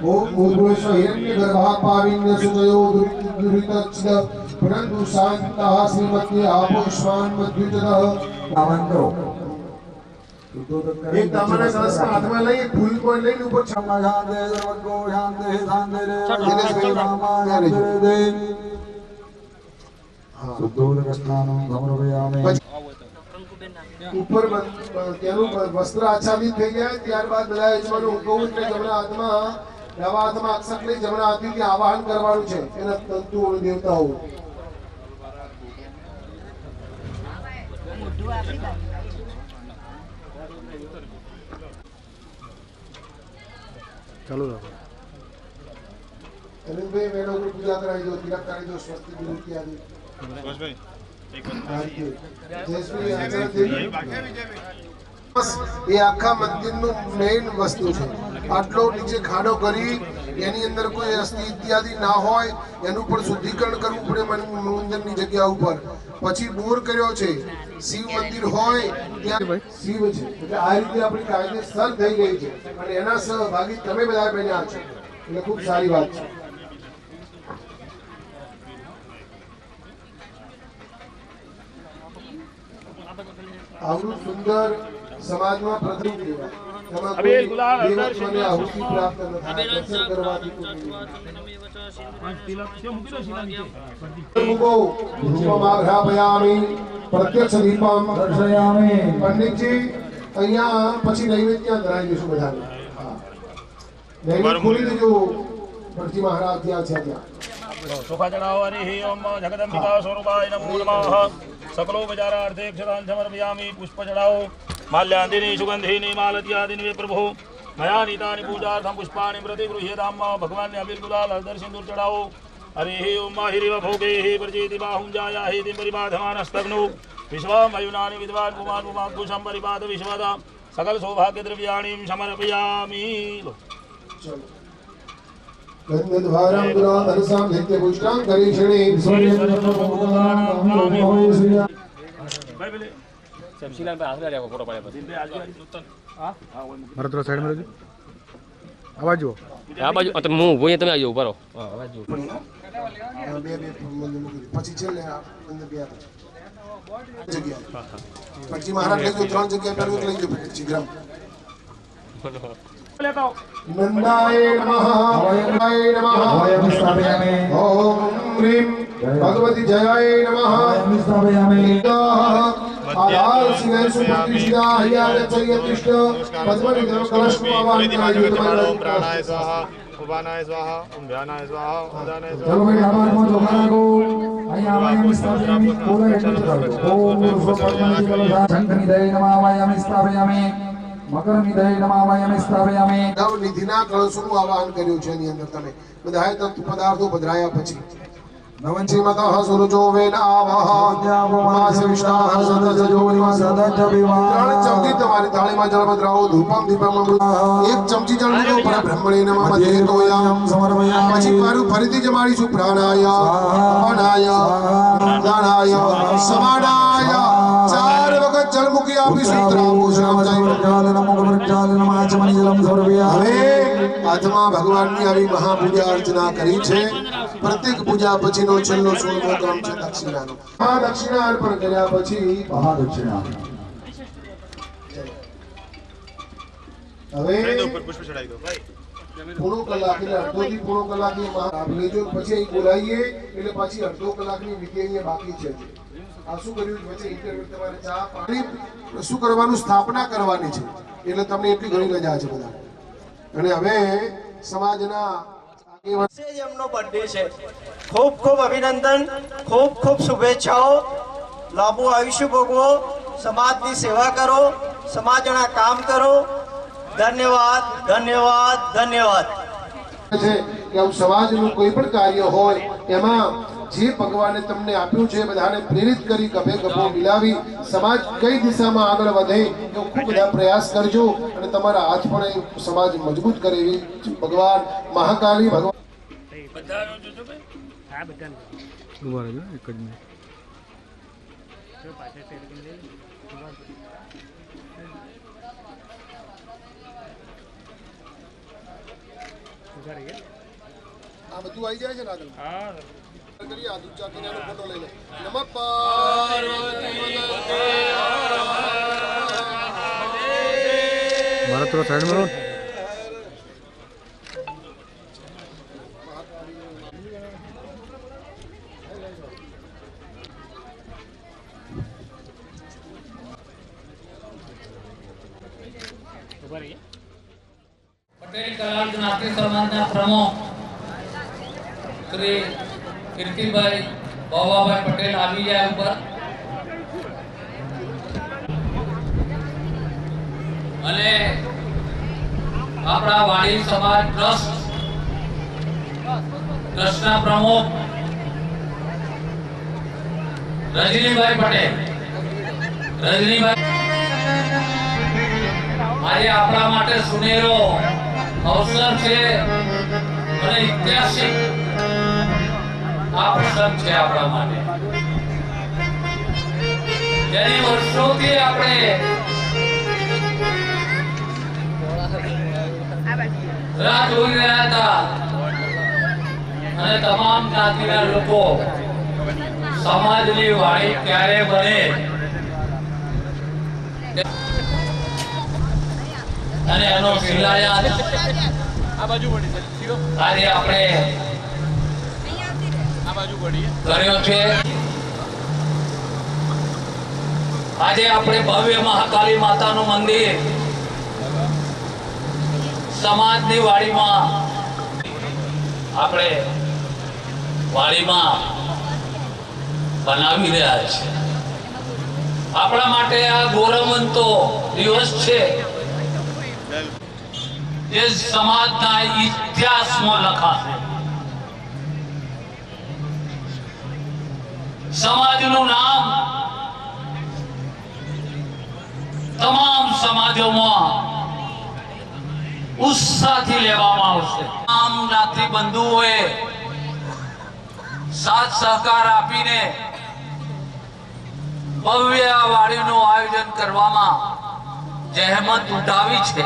ઓમ ભૂર્ભુવઃ હિરણ્ય ગર્ભા પાવિન્ય સુતયો દુરિતચ્છદ પરંતુ શાંતઃ શ્રીમતી આપોષ્માન મધ્યુતઃ આવાહન કરો એક દામના કળશમાં હાથમાં લઈ એક ફૂલ પણ લઈને ઉપર શાંતિ સર્વગો શાંતિ શાંતિ રે શુદ્ધોદક સ્નાનમ સમર્પયામિ ઉપર તેનું વસ્ત્ર આચ્છાદિત થઈ જાય ત્યારબાદ બધા યજમાનો ઉગવું એટલે જમણા હાથમાં ડાબા હાથમાં અક્ષત લઈ જમણા હાથથી આવાહન કરવાનું છે એના તંતુઓ દેવતાઓ ચાલુ રાખો અનિલભાઈ મેળો ઉપર પૂજા કરાવી દો તિલક કરાવી દો સ્વસ્તિ વિરુદ્ધ આદિ એ આખા મંદિરનું મેઇન વસ્તુ છે આટલો નીચે ખાડો કરી એની અંદર કોઈ અસ્થિ ઇત્યાદિ ના હોય એનું પણ શુદ્ધિકરણ કરવું પડે મંદિરની જગ્યા ઉપર પછી બોર કર્યો છે શિવ મંદિર હોય ત્યાં શિવ છે એટલે આ રીતે આપણી કાયદેસર થઈ ગઈ છે અને એના સહભાગી તમે બધા બન્યા છો એટલે ખૂબ સારી વાત છે આવડું સુંદર સમાજમાં પ્રથમ અબીલ ગુલાલ અંદર આહુતિ પ્રાપ્ત ન થાય દર્શન કરવાથી પ્રત્યક્ષ દીપમ દર્શયામિ પંડિતજી અહીંયા પછી નૈવેદ્ય ધરાવી દઈશું બધાને નૈવેદ્ય ખોલી દેજો ભટજી મહારાજ ત્યાં છે ત્યાં ચોખા ચડાવો હરિ ઓમ જગદંબિકા સ્વરૂપાય નમો નમઃ सकलोपचारार्थे क्षतान् समर्पयामि पुष्प चढ़ाओ माल्यान्दिनी सुगन्धिनी मालत्यादिनी प्रभो मया नीतानि पूजार्थं पुष्पाणि प्रतिगृह्यताम् भगवान् अबीर गुलाल हरदर सिंदूर चढ़ाओ हरिः ओम माहिरिव भोगैः प्रचेति बाहुं जायाहेति परिबाधमानस्तग्नो विश्वामयुनानि विद्वान् पुमान् पुमाद्भुषं परिबाध विश्वदा सकल सौभाग्य द्रव्याणि समर्पयामि गन्धद्वारं दुराधरसां नित्यपुष्टां करीषणे મારા થોડા સાઈડ માં રહેજો આ બાજુ હું ઊભો તમે આવી ઉભા રહો પછી છેલ્લે અંદર બે જગ્યા પછી મહારાજ લઈ ગયો 3 જગ્યા પર લઈ ગયો પછી ગ્રામ नंदाय नमः वयनाय नमः वयं स्थापयामि ओम ह्रीं भगवती जयाय नमः वयं स्थापयामि आधार सिंह सुप्रतिष्ठा हयाचयतिष्ठ पद्मनिधर कलशमावाहनाय प्राणाय स्वाहा उपानाय स्वाहा ओम ध्यानाय स्वाहा उदानाय स्वाहा चलो भाई आभार मो जोखाना को અહીંયા વયમ સ્થાપયામિ પૂરા એટલે ચલાવો ઓમ રૂપપદ્મનિધિ કલશા શંખનિધય નમઃ વયમ સ્થાપયામિ મકર નિધય નમઃ વયમ સ્થાપયામિ નવનિધિના કળશોનું આવાહન કર્યું છે એની અંદર તમે બધાએ તત્વ પદાર્થો પધરાયા પછી નવંચીમતઃ સુરજો વેન આવહ માસ વિષ્ણાઃ સદજજો નિવાસ સદજવિવા ત્રણ ચમચી તમારી થાળીમાં જળ પધરાવો ધૂપમ દીપમ અમૃત એક ચમચી જળ લીધો પરબ્રહ્મણે નમઃ મધ્યેતોયમ સમર્પયામિ પછી મારું ફરીથી જમાડીશું પ્રાણાય અપાનાય દાનાય સમાનાય ચાર વખત જળ મૂકી આપીશું ત્રાપોષણમ હવે આત્મા ભગવાનની આવી મહાપૂજા અર્ચના કરી છે પ્રત્યેક પૂજા પછીનો છેલ્લો 16મો ક્રમ છે દક્ષિણાનો આ દક્ષિણા અર્પણ કર્યા પછી મહાદક્ષિણા હવે पुष्प चढ़ाई दो પૂરો કલાક એટલે અડધોથી પૂરો કલાકની લાભ લેજો પછી અહીં બોલાવીએ એટલે પછી અડધો કલાકની વિધિ અહીંયા બાકી છે આ શું કર્યું વચ્ચે ઇન્ટરવ્યુ તમારે ચા પાણી શું કરવાનું સ્થાપના કરવાની છે એટલે તમને એટલી ઘણી રજા છે બધા અને હવે સમાજના એમનો બર્થડે છે ખૂબ ખૂબ અભિનંદન ખૂબ ખૂબ શુભેચ્છાઓ લાંબુ આયુષ્ય ભોગવો સમાજની સેવા કરો સમાજના કામ કરો ધન્યવાદ ધન્યવાદ ધન્યવાદ છે કે આવું સમાજનું કોઈ પણ કાર્ય હોય એમાં જે ભગવાને તમને આપ્યું છે બધાને પ્રેરિત કરી ગભે ગભો મિલાવી સમાજ કઈ દિશામાં આગળ વધે એવો ખૂબ બધા પ્રયાસ કરજો અને તમારા હાથ પણ સમાજ મજબૂત કરે એવી ભગવાન મહાકાલી ભગવાન બધા જોજો ભાઈ. હા બધા ઉભા રહેજો એક જ મિનિટ. પાછળ સેટ કરી લે. ઉભા રહી આ બધું આવી જાય છે ને આગળ હા કરીએ આ દૂધ ચાકીને એનો ફોટો લઈ લે નમઃ પાર્વતી મારા થોડા સાઈડ માં રહો. ઉભા રહી પટેલ કલાલ જ્ઞાતિ સમાજના પ્રમુખ શ્રી કીર્તિભાઈ બાબાભાઈ પટેલ આવી ગયા ઉપર અને આપણા વાડી સમાજ ટ્રસ્ટના પ્રમુખ રજનીભાઈ પટેલ આજે આપણા માટે સુનેરો અવસર છે અને ઐતિહાસિક આ પ્રસંગ છે આપણા માટે જેની વર્ષોથી આપણે રાહ જોઈ રહ્યા હતા અને તમામ જ્ઞાતિના લોકો સમાજની વાણી ક્યારે બને અને એનો શિલાન્યાસ આ બાજુ પડી આજે આપણે આ બાજુ પડી કર્યો છે આજે આપણે ભવ્ય મહાકાળી માતાનું મંદિર સમાજની વાડીમાં આપણે વાડીમાં બનાવી રહ્યા છે આપણા માટે આ ગૌરવવંતો દિવસ છે જે સમાજના ઇતિહાસમાં લખાશે સમાજનું નામ તમામ સમાજોમાં ઉત્સાહથી લેવામાં આવશે તમામ જ્ઞાતિ બંધુઓએ સાથ સહકાર આપીને ભવ્ય વાડીનું આયોજન કરવામાં જહેમત ઉઠાવી છે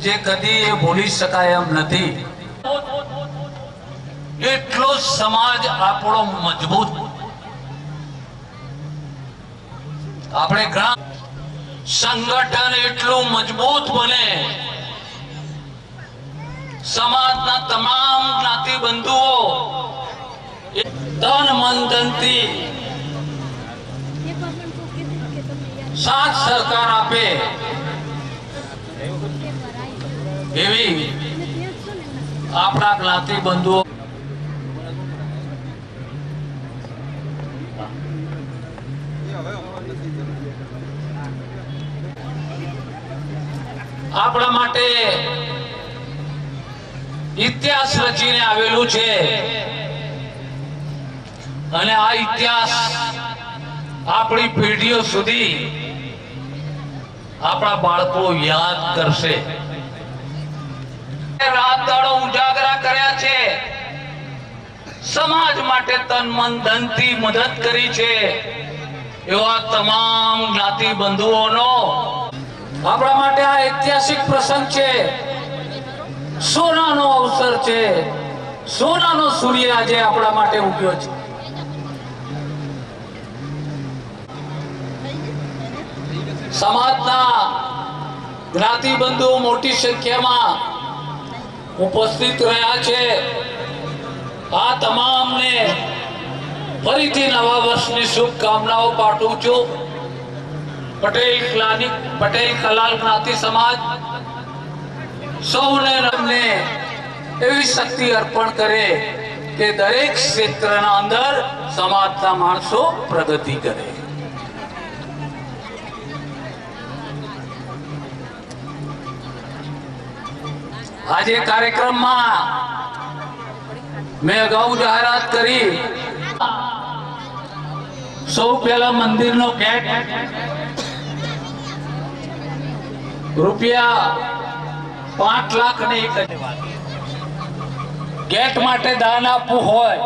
જે કદી એ ભૂલી શકાય એમ નથી એટલો સમાજ આપણો મજબૂત આપણે ઘણા સંગઠન એટલું મજબૂત બને સમાજના તમામ જ્ઞાતિ બંધુઓ તન મન ધનથી સાથ સહકાર આપે એવી આપણા જ્ઞાતિ બંધુઓ આપણા માટે ઇતિહાસ રચીને આવેલું છે અને આ ઇતિહાસ આપણી પેઢીઓ સુધી આપણા બાળકો યાદ કરશે રાત દાડો ઉજાગરા કર્યા છે સમાજ માટે તન મન ધનથી મદદ કરી છે એવા તમામ જ્ઞાતિ બંધુઓનો આપણા માટે આ ઐતિહાસિક પ્રસંગ છે સોનાનો અવસર છે સોનાનો સૂર્ય આજે આપણા માટે ઉગ્યો છે સમાજના જ્ઞાતિ બંધુઓ મોટી સંખ્યામાં ઉપસ્થિત રહ્યા છે આ તમામને ફરીથી નવા વર્ષની શુભકામનાઓ પાઠવું છું પટેલ કલાલ જ્ઞાતિ સમાજ સૌને એવી શક્તિ અર્પણ કરે કે દરેક ક્ષેત્રના અંદર સમાજના માણસો પ્રગતિ કરે આજે કાર્યક્રમમાં મેં અગાઉ જાહેરાત કરી સૌ પહેલા મંદિરનો ગેટ રૂપિયા 5 લાખ ને 1,000 ગેટ માટે દાન આપવું હોય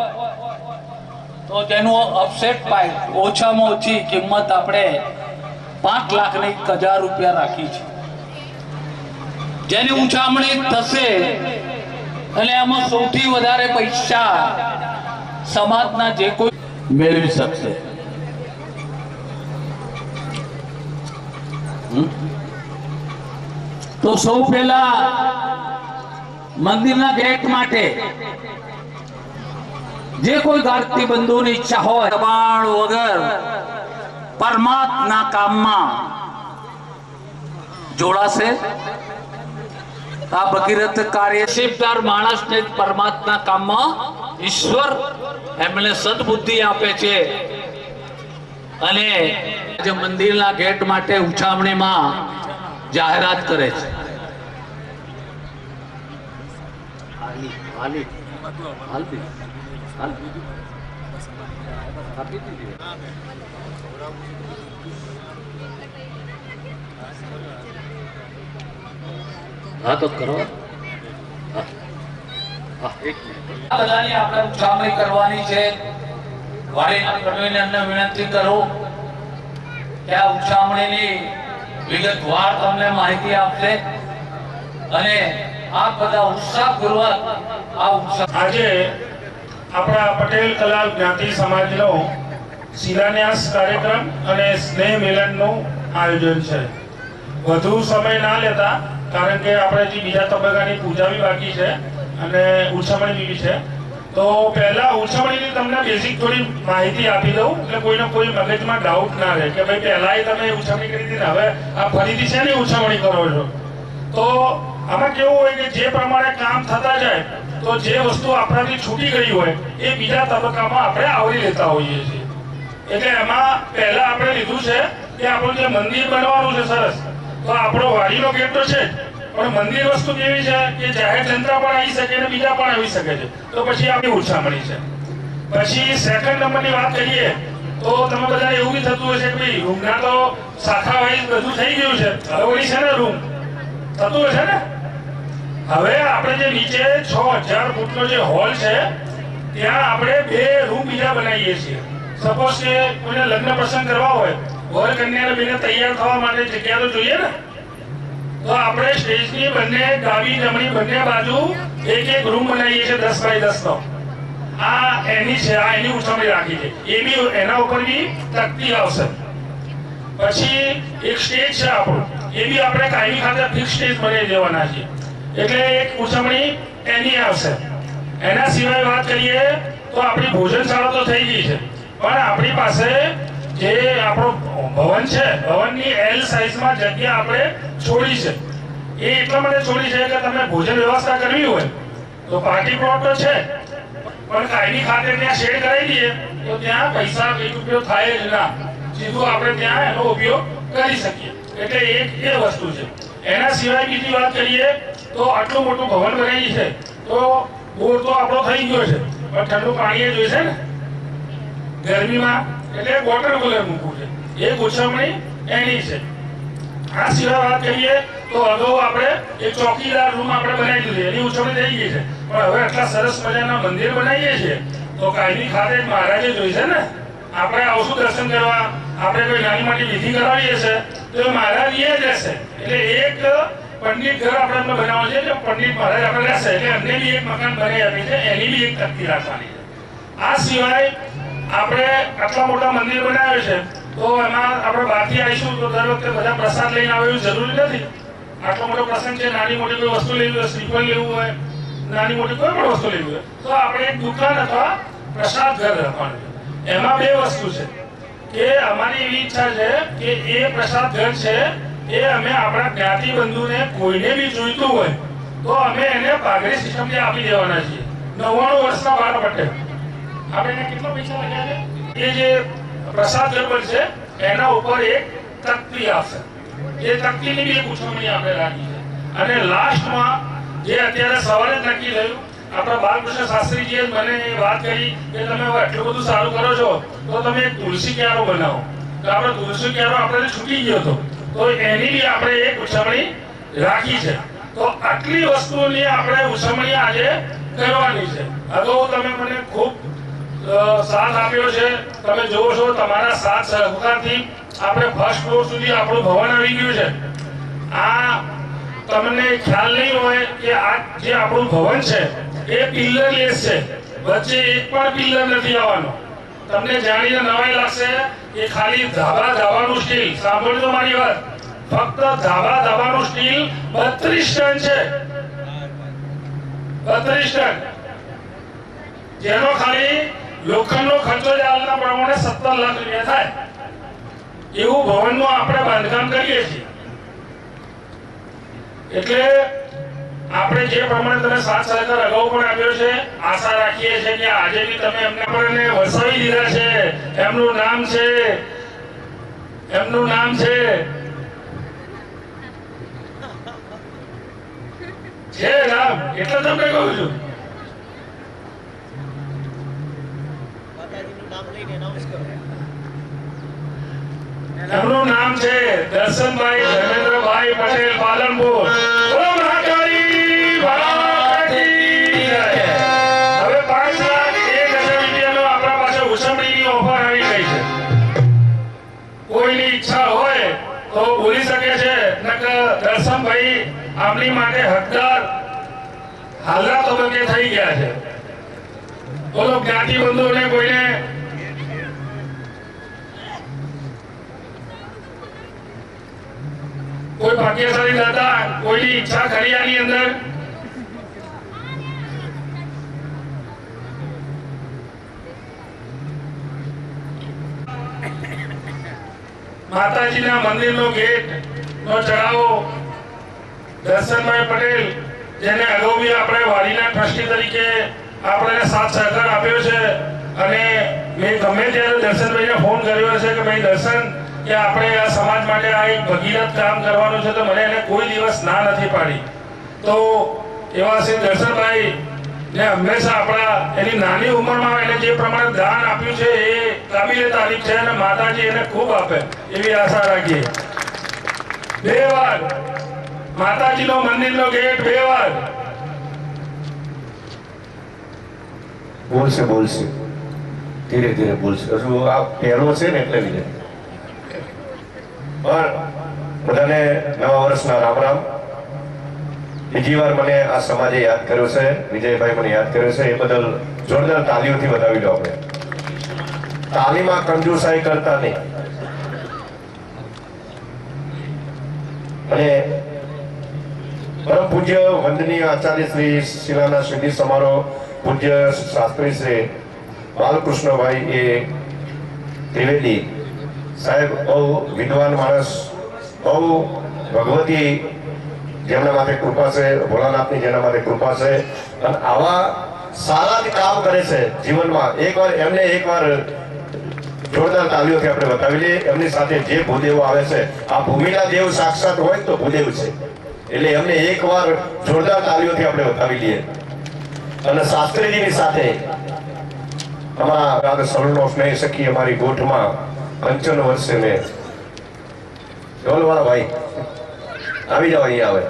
તો તેનું અપસેટ પાય ઓછામાં ઓછી કિંમત આપણે 5,01,000 રૂપિયા રાખી છે, જેની ઉછામણી થશે અને એમાં સૌથી વધારે પૈસા સમાજના જે કોઈ મેળવી શકશે. તો સૌ પહેલા મંદિરના ગેટ માટે જે કોઈ ગાર્તી બંધુની ઈચ્છા હોય દબાણ વગર પરમાત્મા કામમાં જોડાશે. આ ભગીરથ કાર્ય નસીબદાર માણસને પરમાત્મા કામમાં ઈશ્વર એમને સદબુદ્ધિ આપે છે અને જે મંદિરના ગેટ માટે ઉછામણીમાં જાહેરાત કરે છે. હા તો કરો. બધાની આપણે ઉછામણી કરવાની છે. વાડીના પ્રવીણને વિનંતી કરું કે આ ઉછામણીની વિગતવાર તમને માહિતી આપશે અને આ બધા ઉત્સાહપૂર્વક આ ઉત્સાહ. આજે આપણા પટેલ કલાલ જ્ઞાતિ સમાજનો શિલાન્યાસ કાર્યક્રમ અને સ્નેહ મિલનનું આયોજન છે. વધુ સમય ના લેતા, કારણ કે આપણે જે બીજા તબક્કાની પૂજા બી બાકી છે અને ઉછામણી બી છે, તો પહેલા ઉછામણીની તમને બેઝિક થોડી માહિતી આપી દઉં એટલે કોઈને કોઈ મગજમાં ડાઉટ ના રહે કે ભાઈ પહેલા તમે ઉછામણી કરી હતી ને હવે આ ફરીથી છે ને ઉછામણી કરો છો. તો આમાં કેવું હોય કે જે પ્રમાણે કામ થતા જાય તો જે વસ્તુ આપણાથી છૂટી ગઈ હોય એ બીજા તબક્કામાં આપણે આવરી લેતા હોઈએ છીએ. એટલે એમાં પહેલા આપણે લીધું છે કે આપણું જે મંદિર બનવાનું છે સરસ, તો આપણો વાડીનો ગેટ તો છે પણ મંદિર વસ્તુ કેવી છે કે જાહેર જનતા પણ આવી શકે અને બીજા પણ આવી શકે છે. તો પછી આપણી ઉછામણી છે. પછી સેકન્ડ નંબરની વાત કરીએ તો તમે બધાને એવું બી થતું હશે કે ભાઈ રૂમના તો શાખા વાઇઝ બધું થઈ ગયું છે, હવે ઓલી છે ને રૂમ થતું હશે ને. હવે આપણે જે નીચે 6,000 ફૂટનો જે હોલ છે ત્યાં આપણે 2 રૂમ બીજા બનાવીએ છીએ. સપોઝ કે કોઈને લગ્ન પ્રસંગ કરવા હોય, વર કન્યાને બેને તૈયાર થવા માટે જગ્યા તો જોઈએ ને, તો આપણે સ્ટેજની બંને ડાબી જમણી બંને બાજુ એક રૂમ બનાવીએ છીએ 10 બાય 10 નો. આ એની છે, આ એની ઉછામણી રાખી છે. એ બી એના ઉપર બી તકતી આવશે. પછી એક સ્ટેજ છે આપણું, એ બી આપણે કાયમી ખાતે ફિક્સ સ્ટેજ બનાવી દેવાના છીએ એટલે એક ઉછામણી એની આવશે. એના સિવાય વાત કરીએ તો આપણી ભોજનશાળા તો થઈ ગઈ છે, પણ આપણી પાસે જે આપણો ભવન છે, ભવનની L સાઈઝમાં જગ્યા આપણે છોડી છે. એ એટલા માટે છોડી છે કે તમે ભોજન વ્યવસ્થા કરવી હોય તો પાર્ટી પ્લોટ તો છે પણ કાયમી ખાતે ત્યાં શેડ કરાવી દઈએ તો ત્યાં પૈસા કઈ ઉપયોગ થાય જ ના, સીધું આપણે ત્યાં એનો ઉપયોગ કરી શકીએ. એટલે એક એ વસ્તુ છે. એના સિવાય બીજી વાત કરીએ તો આટલું મોટું ભવન બનાવી છે તો બોર તો આપણો થઈ ગયો છે પણ ઠંડુ પાણી જોઈશે ને ગરમીમાં, એટલે વોટર કુલર મૂકવું છે. એ ઉછામણી એની છે. આ સિવાય વાત કરીએ તો અગાઉ આપણે એક ચોકીદાર રૂમ આપણે બનાવી દીધું, એની ઉછામણી થઈ ગઈ છે. પણ હવે આટલા સરસ મજાના મંદિર બનાવીએ છીએ તો કાયમી ખાતે મહારાજે જોઈશે ને. આપણે આવશું દર્શન કરવા, આપણે કોઈ નાની મોટી વિધિ કરાવીએ છે તો મહારાજ એ જ રહેશે. એટલે એક પંડિત ઘર આપણે બનાવવાનું છે, એટલે પંડિત મહારાજ આપણે રહેશે એટલે એમને બી એક મકાન બનાવી આપી છે, એની બી એક તકતી રાખવાની છે. આ સિવાય આપણે આટલા મોટા મંદિર બનાવ્યો છે તો એમાં આપણે બહારથી આવીશું તો દર વખતે બધા પ્રસાદ લઈને આવે એવું જરૂરી નથી. આટલો મોટો પ્રસંગ છે, નાની મોટી કોઈ વસ્તુ લેવી હોય, શ્રીફળ લેવું હોય, નાની મોટી કોઈ પણ વસ્તુ લેવી હોય તો આપણે એક દુકાન અથવા પ્રસાદ ઘર રાખવાનું છે. એમાં 2 વસ્તુ છે કે અમારી એવી ઈચ્છા છે કે એ પ્રસાદ ઘર છે એ અમે આપણા જ્ઞાતિ બંધુને કોઈને બી જોઈતું હોય તો અમે એને ભાગરી સિસ્ટમથી આપી દેવાના છીએ. 99 વર્ષના બાળ પટેલ આપણે એને કેટલા પૈસા લખ્યા છે, એ જે પ્રસાદ ઘર બનશે એના ઉપર એક તકતી આવશે. એ તકતીની બી એક ઉછામણી આપણે રાખી છે. અને લાસ્ટમાં જે અત્યારે સવારે જ નક્કી થયું, આપણા બાલકૃષ્ણ શાસ્ત્રીજીએ મને વાત કરી કે તમે આટલું બધું સારું કરો છો તો તમે એક તુલસી ક્યારો બનાવો. તો આપણે તુલસી ક્યારો આપણે છૂટી ગયો હતો તો એની બી આપણે એક ઉછામણી રાખી છે. તો આટલી વસ્તુની આપણે ઉજવણી આજે કરવાની છે. અગાઉ તમે મને ખૂબ સાથ આપ્યો છે. તમે જોવો છો તમારા સાથ સહકારથી આપણે ફર્સ્ટ ફ્લોર સુધી આપણું ભવન આવી ગયું છે. આ તમને ખ્યાલ નહીં હોય કે આ જે આપણું ભવન છે એ પિલ્લરલેસ છે. વચ્ચે એક પણ પિલ્લર નથી આવવાનો. તમને જાણીને નવાઈ લાગશે કે ખાલી ધાબાનું સ્ટીલ, સાંભળજો મારી વાત, ફક્ત ધાબાનું સ્ટીલ 32 ટન છે. 32 ટન, જેનો ખાલી લોખંડનો ખર્ચો જ હાલના પ્રમાણે 17 લાખ રૂપિયા થાય એવું ભવનનું આપણે બાંધકામ કરીએ છીએ. એટલે આપણે જે પ્રમાણે તમે સાથ સહકાર અગાઉ પણ આપ્યો છે, આશા રાખીએ છીએ કે આજે બી તમે એમને આપણને વસાવી દીધા છે. એમનું નામ છે નામ એટલે તમને કહું છું. એમનું નામ છે દર્શનભાઈ ધર્મેન્દ્રભાઈ પટેલ, પાલનપુર. બોલો મહાકાળી માતા કી જય. હવે 5,01,000 રૂપિયાનો આપણા પાસે ઉછમણીની ઓફર આવી ગઈ છે. કોઈની ઈચ્છા હોય તો બોલી શકે છે. દર્શનભાઈ આમની માટે હકદાર હાલના તબક્કે થઈ ગયા છે. બોલો જ્ઞાતિ બંધુઓને કોઈને કોઈ ભાગ્યશાળી દાતા કોઈની ઈચ્છા ખરી આની અંદર? માતાજીના મંદિરનો ગેટ નો ચઢાવો દર્શનભાઈ પટેલ, જેને અગાઉ બી આપણે વાડીના ટ્રસ્ટી તરીકે આપણે સાથ સહકાર આપ્યો છે. અને મેં ગમે ત્યારે દર્શનભાઈને ફોન કર્યો છે કે ભાઈ દર્શન, કે આપણે આ સમાજ માટે આ એક ભગીરથ કામ કરવાનું છે, તો મને એને કોઈ દિવસ ના નથી પાડી. તો એવા શ્રી દર્શનભાઈ ને હંમેશા આપણા એની નાની ઉંમરમાં એને જે પ્રમાણે દાન આપ્યું છે એ કાબિલે તારીફ છે. અને માતાજી એને ખૂબ આપે એવી આશા રાખીએ. 2 વાર માતાજીનો મંદિરનો ગેટ 2 વાર બોલશે ધીરે ધીરે બોલશે. હજુ આ પહેલો છે ને એટલે લીધે. પણ બધાને નવા વર્ષના રામ રામ. બીજી વાર મને આ સમાજે યાદ કર્યો છે, વિજયભાઈ મને યાદ કર્યો છે, એ બદલ જોરદાર તાલીઓથી વધાવી દો. આપણે તાલીમાં કંજુસાઈ કરતા નહીં. અને પરમ પૂજ્ય વંદનીય આચાર્ય શ્રી શિલાના સિદ્ધિ સમારોહ પૂજ્ય શાસ્ત્રી શ્રી બાલકૃષ્ણભાઈ એ ત્રિવેદી સાહેબ બહુ વિદ્વાન માણસ, બહુ ભગવતી જેમના માટે કૃપા છે, ભોળાનાથની જેના માટે કૃપા છે, અને આવા સારા કામ કરે છે જીવનમાં. એકવાર જોરદાર તાલીઓથી આપણે બતાવી લઈએ. એમની સાથે જે ભૂદેવો આવે છે, આ ભૂમિના દેવ સાક્ષાત હોય તો ભૂદેવ છે, એટલે એમને એકવાર જોરદાર તાલીઓથી આપણે બતાવી લઈએ. અને શાસ્ત્રીજીની સાથે અમારા સળનો સ્નેહ સખી અમારી ગોઠમાં 55 વર્ષે મેં ઢોલવાળા ભાઈ આવી જાવ, અહીંયા આવે.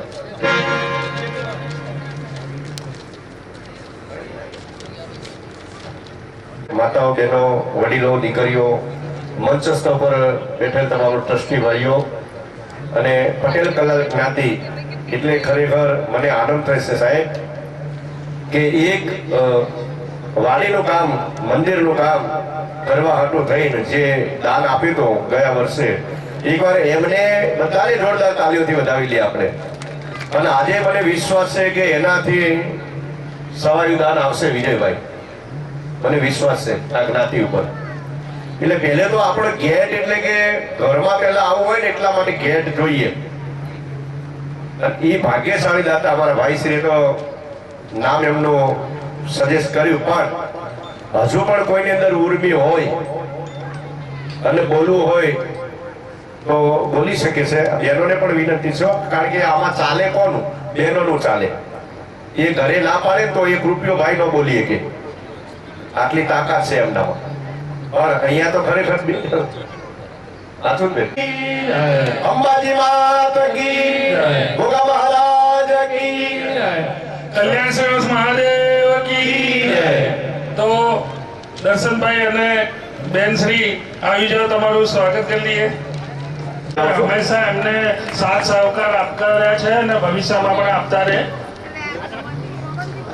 માતાઓ, બહેનો, વડીલો, દીકરીઓ, મંચસ્થ પર બેઠેલ તમામ ટ્રસ્ટી ભાઈઓ અને પટેલ કલા જ્ઞાતિ, એટલે ખરેખર મને આનંદ થશે સાહેબ કે એક વાડીનું કામ, મંદિરનું કામ કરવા હાટું થઈને જે દાન આપ્યું હતું ગયા વર્ષે, એકવાર એમને બધાને જોરદાર તાલીઓથી વધાવી લઈએ આપણે. અને આજે મને વિશ્વાસ છે કે એનાથી સવાયું દાન આવશે વિજયભાઈ, મને વિશ્વાસ છે આ જ્ઞાતિ ઉપર. એટલે પહેલે તો આપણે ગેટ, એટલે કે ઘરમાં પહેલા આવવું હોય ને એટલા માટે ગેટ જોઈએ. એ ભાગ્યશાળી દાતા અમારા ભાઈશ્રીએ તો નામ એમનું સજેસ્ટ કર્યું, પણ હજુ પણ કોઈની અંદર ઉર્મી હોય અને બોલવું હોય તો બોલી શકે છે. બહેનોને પણ વિનંતી છે, કારણ કે આમાં ચાલે કોનું? બહેનોનું ચાલે. એ ઘરે ના પાડે તો 1 રૂપિયો ભાઈ ન બોલીએ કે આટલી તાકાત છે એમનામાં. પણ અહીંયા તો ખરેખર અંબાજી માત કી, ભોગા મહારાજ કી. કલ્યાણ શ્રીનિવાસ મહાદેવ કી જય. તો દર્શનભાઈ અને બેનશ્રી આવી જાઓ, તમારું સ્વાગત કરી લઈએ. હંમેશા એમને સાથ સહકાર આપતા રહ્યા છે અને ભવિષ્યમાં પણ આપતા રહે.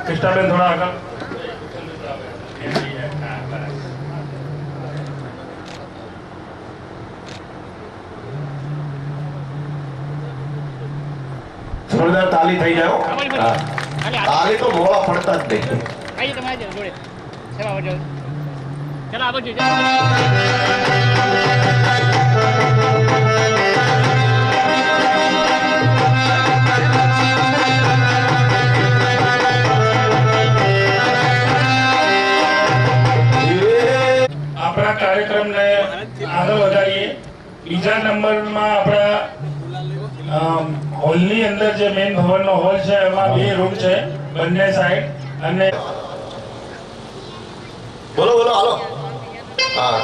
કૃષ્ણાબેન થોડા આગળ. જોરદાર તાલી થઈ જાઓ. તાલી તો મોળા પડતા જ નહીં. આપણા કાર્યક્રમને આગળ વધારીએ. બીજા નંબરમાં આપણા હોલની અંદર જે મેઇન ભવનનો હોલ છે એમાં 2 રૂમ છે બંને સાઈડ. અને બોલો બોલો હાલો. હા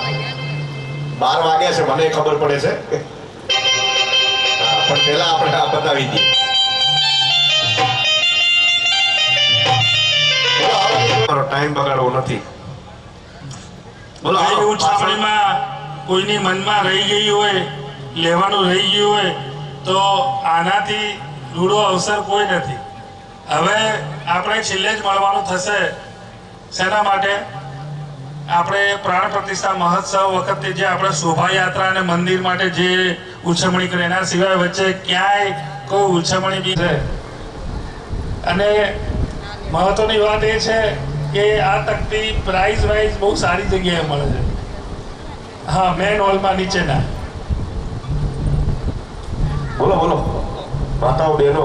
12 વાગ્યા છે મને ખબર પડે છે. પણ પહેલા આપણે આ બતાવી દઈએ. ટાઈમ બગાડવો નથી. બોલો આ ઉછામણીમાં કોઈની મનમાં રહી ગઈ હોય, લેવાનું રહી ગયું હોય તો આનાથી રૂડો અવસર કોઈ નથી. હવે આપણે છેલ્લે જ મળવાનું થશે. શેના માટે? આપણે પ્રાણ પ્રતિષ્ઠા મહોત્સવ વખતે જે આપણે શોભાયાત્રા અને મંદિર માટે જે ઉછમણી કરી, એના સિવાય વચ્ચે ક્યાંય કોઈ ઉછમણી બી છે. અને મહત્વની વાત એ છે કે આ તકતી પ્રાઇઝ વાઇઝ બહુ સારી જગ્યાએ મળે છે. હા, મેન હોલમાં નીચેના. બોલો બોલો માતાઓ બહેનો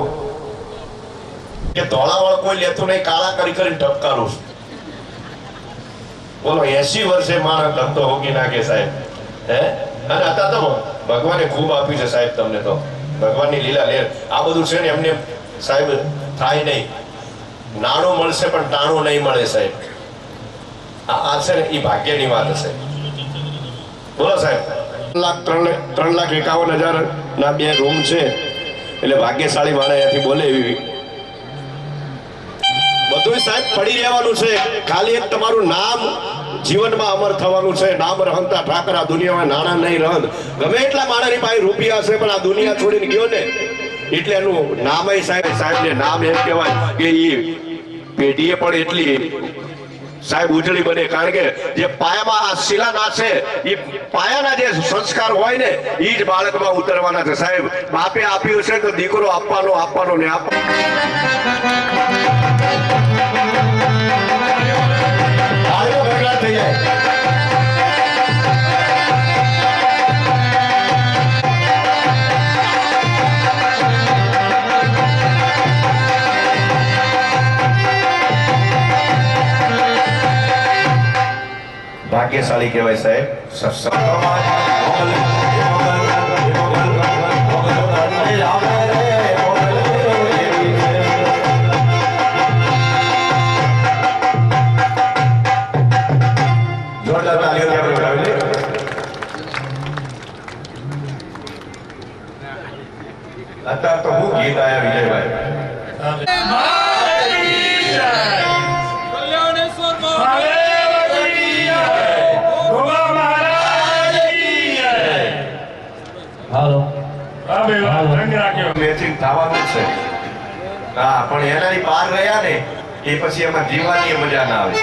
કે ધોળાવાળ કોઈ લેતું નહીં, કાળા કરી કરીને ઢબકારું. બોલો 80 વર્ષે માણસ ધંધો હોગી નાખે સાહેબ. હે અને અત્યારે તો ભગવાને ખૂબ આપ્યું છે સાહેબ તમને. તો ભગવાનની લીલા લેર આ બધું છે ને એમને સાહેબ થાય નહીં. નાણું મળશે પણ ટાણું નહીં મળે સાહેબ. આ છે ને એ ભાગ્યની વાત હશે. બોલો સાહેબ 3,51,000 ના 2 રૂમ છે એટલે ભાગ્યશાળી માણસ અહીંયાથી બોલે એવી. બધું સાહેબ પડી રહેવાનું છે. ખાલી એક તમારું નામ જીવનમાં અમર થવાનું છે. નામ રહંતા ઠાકરા દુનિયામાં નાણા નહીં રહન. ગમે એટલા માણસની પાસે રૂપિયા હશે પણ આ દુનિયા છોડીને ગયો ને એટલે એનું નામય સાહેબને નામ એમ કહેવાય કે એ પેઢીએ પણ એટલી સાહેબ ઉજળી બને. કારણ કે જે પાયામાં આ શિલાન્યાસ છે એ પાયાના જે સંસ્કાર હોય ને એ જ બાળકમાં ઉતરવાના છે સાહેબ. બાપે આપ્યું છે તો દીકરો આપવાનો ને થઈ જાય. ભાગ્યશાળી કહેવાય સાહેબ. જોરદાર તાલીઓ આપણે કરાવી. અત્યારે તો હું ગીત આયા વિજયભાઈ. મેચિંગ થવાનું છે. હા પણ એનાથી બહાર રહ્યા ને એ પછી એમાં જીવવાની મજા ના આવે.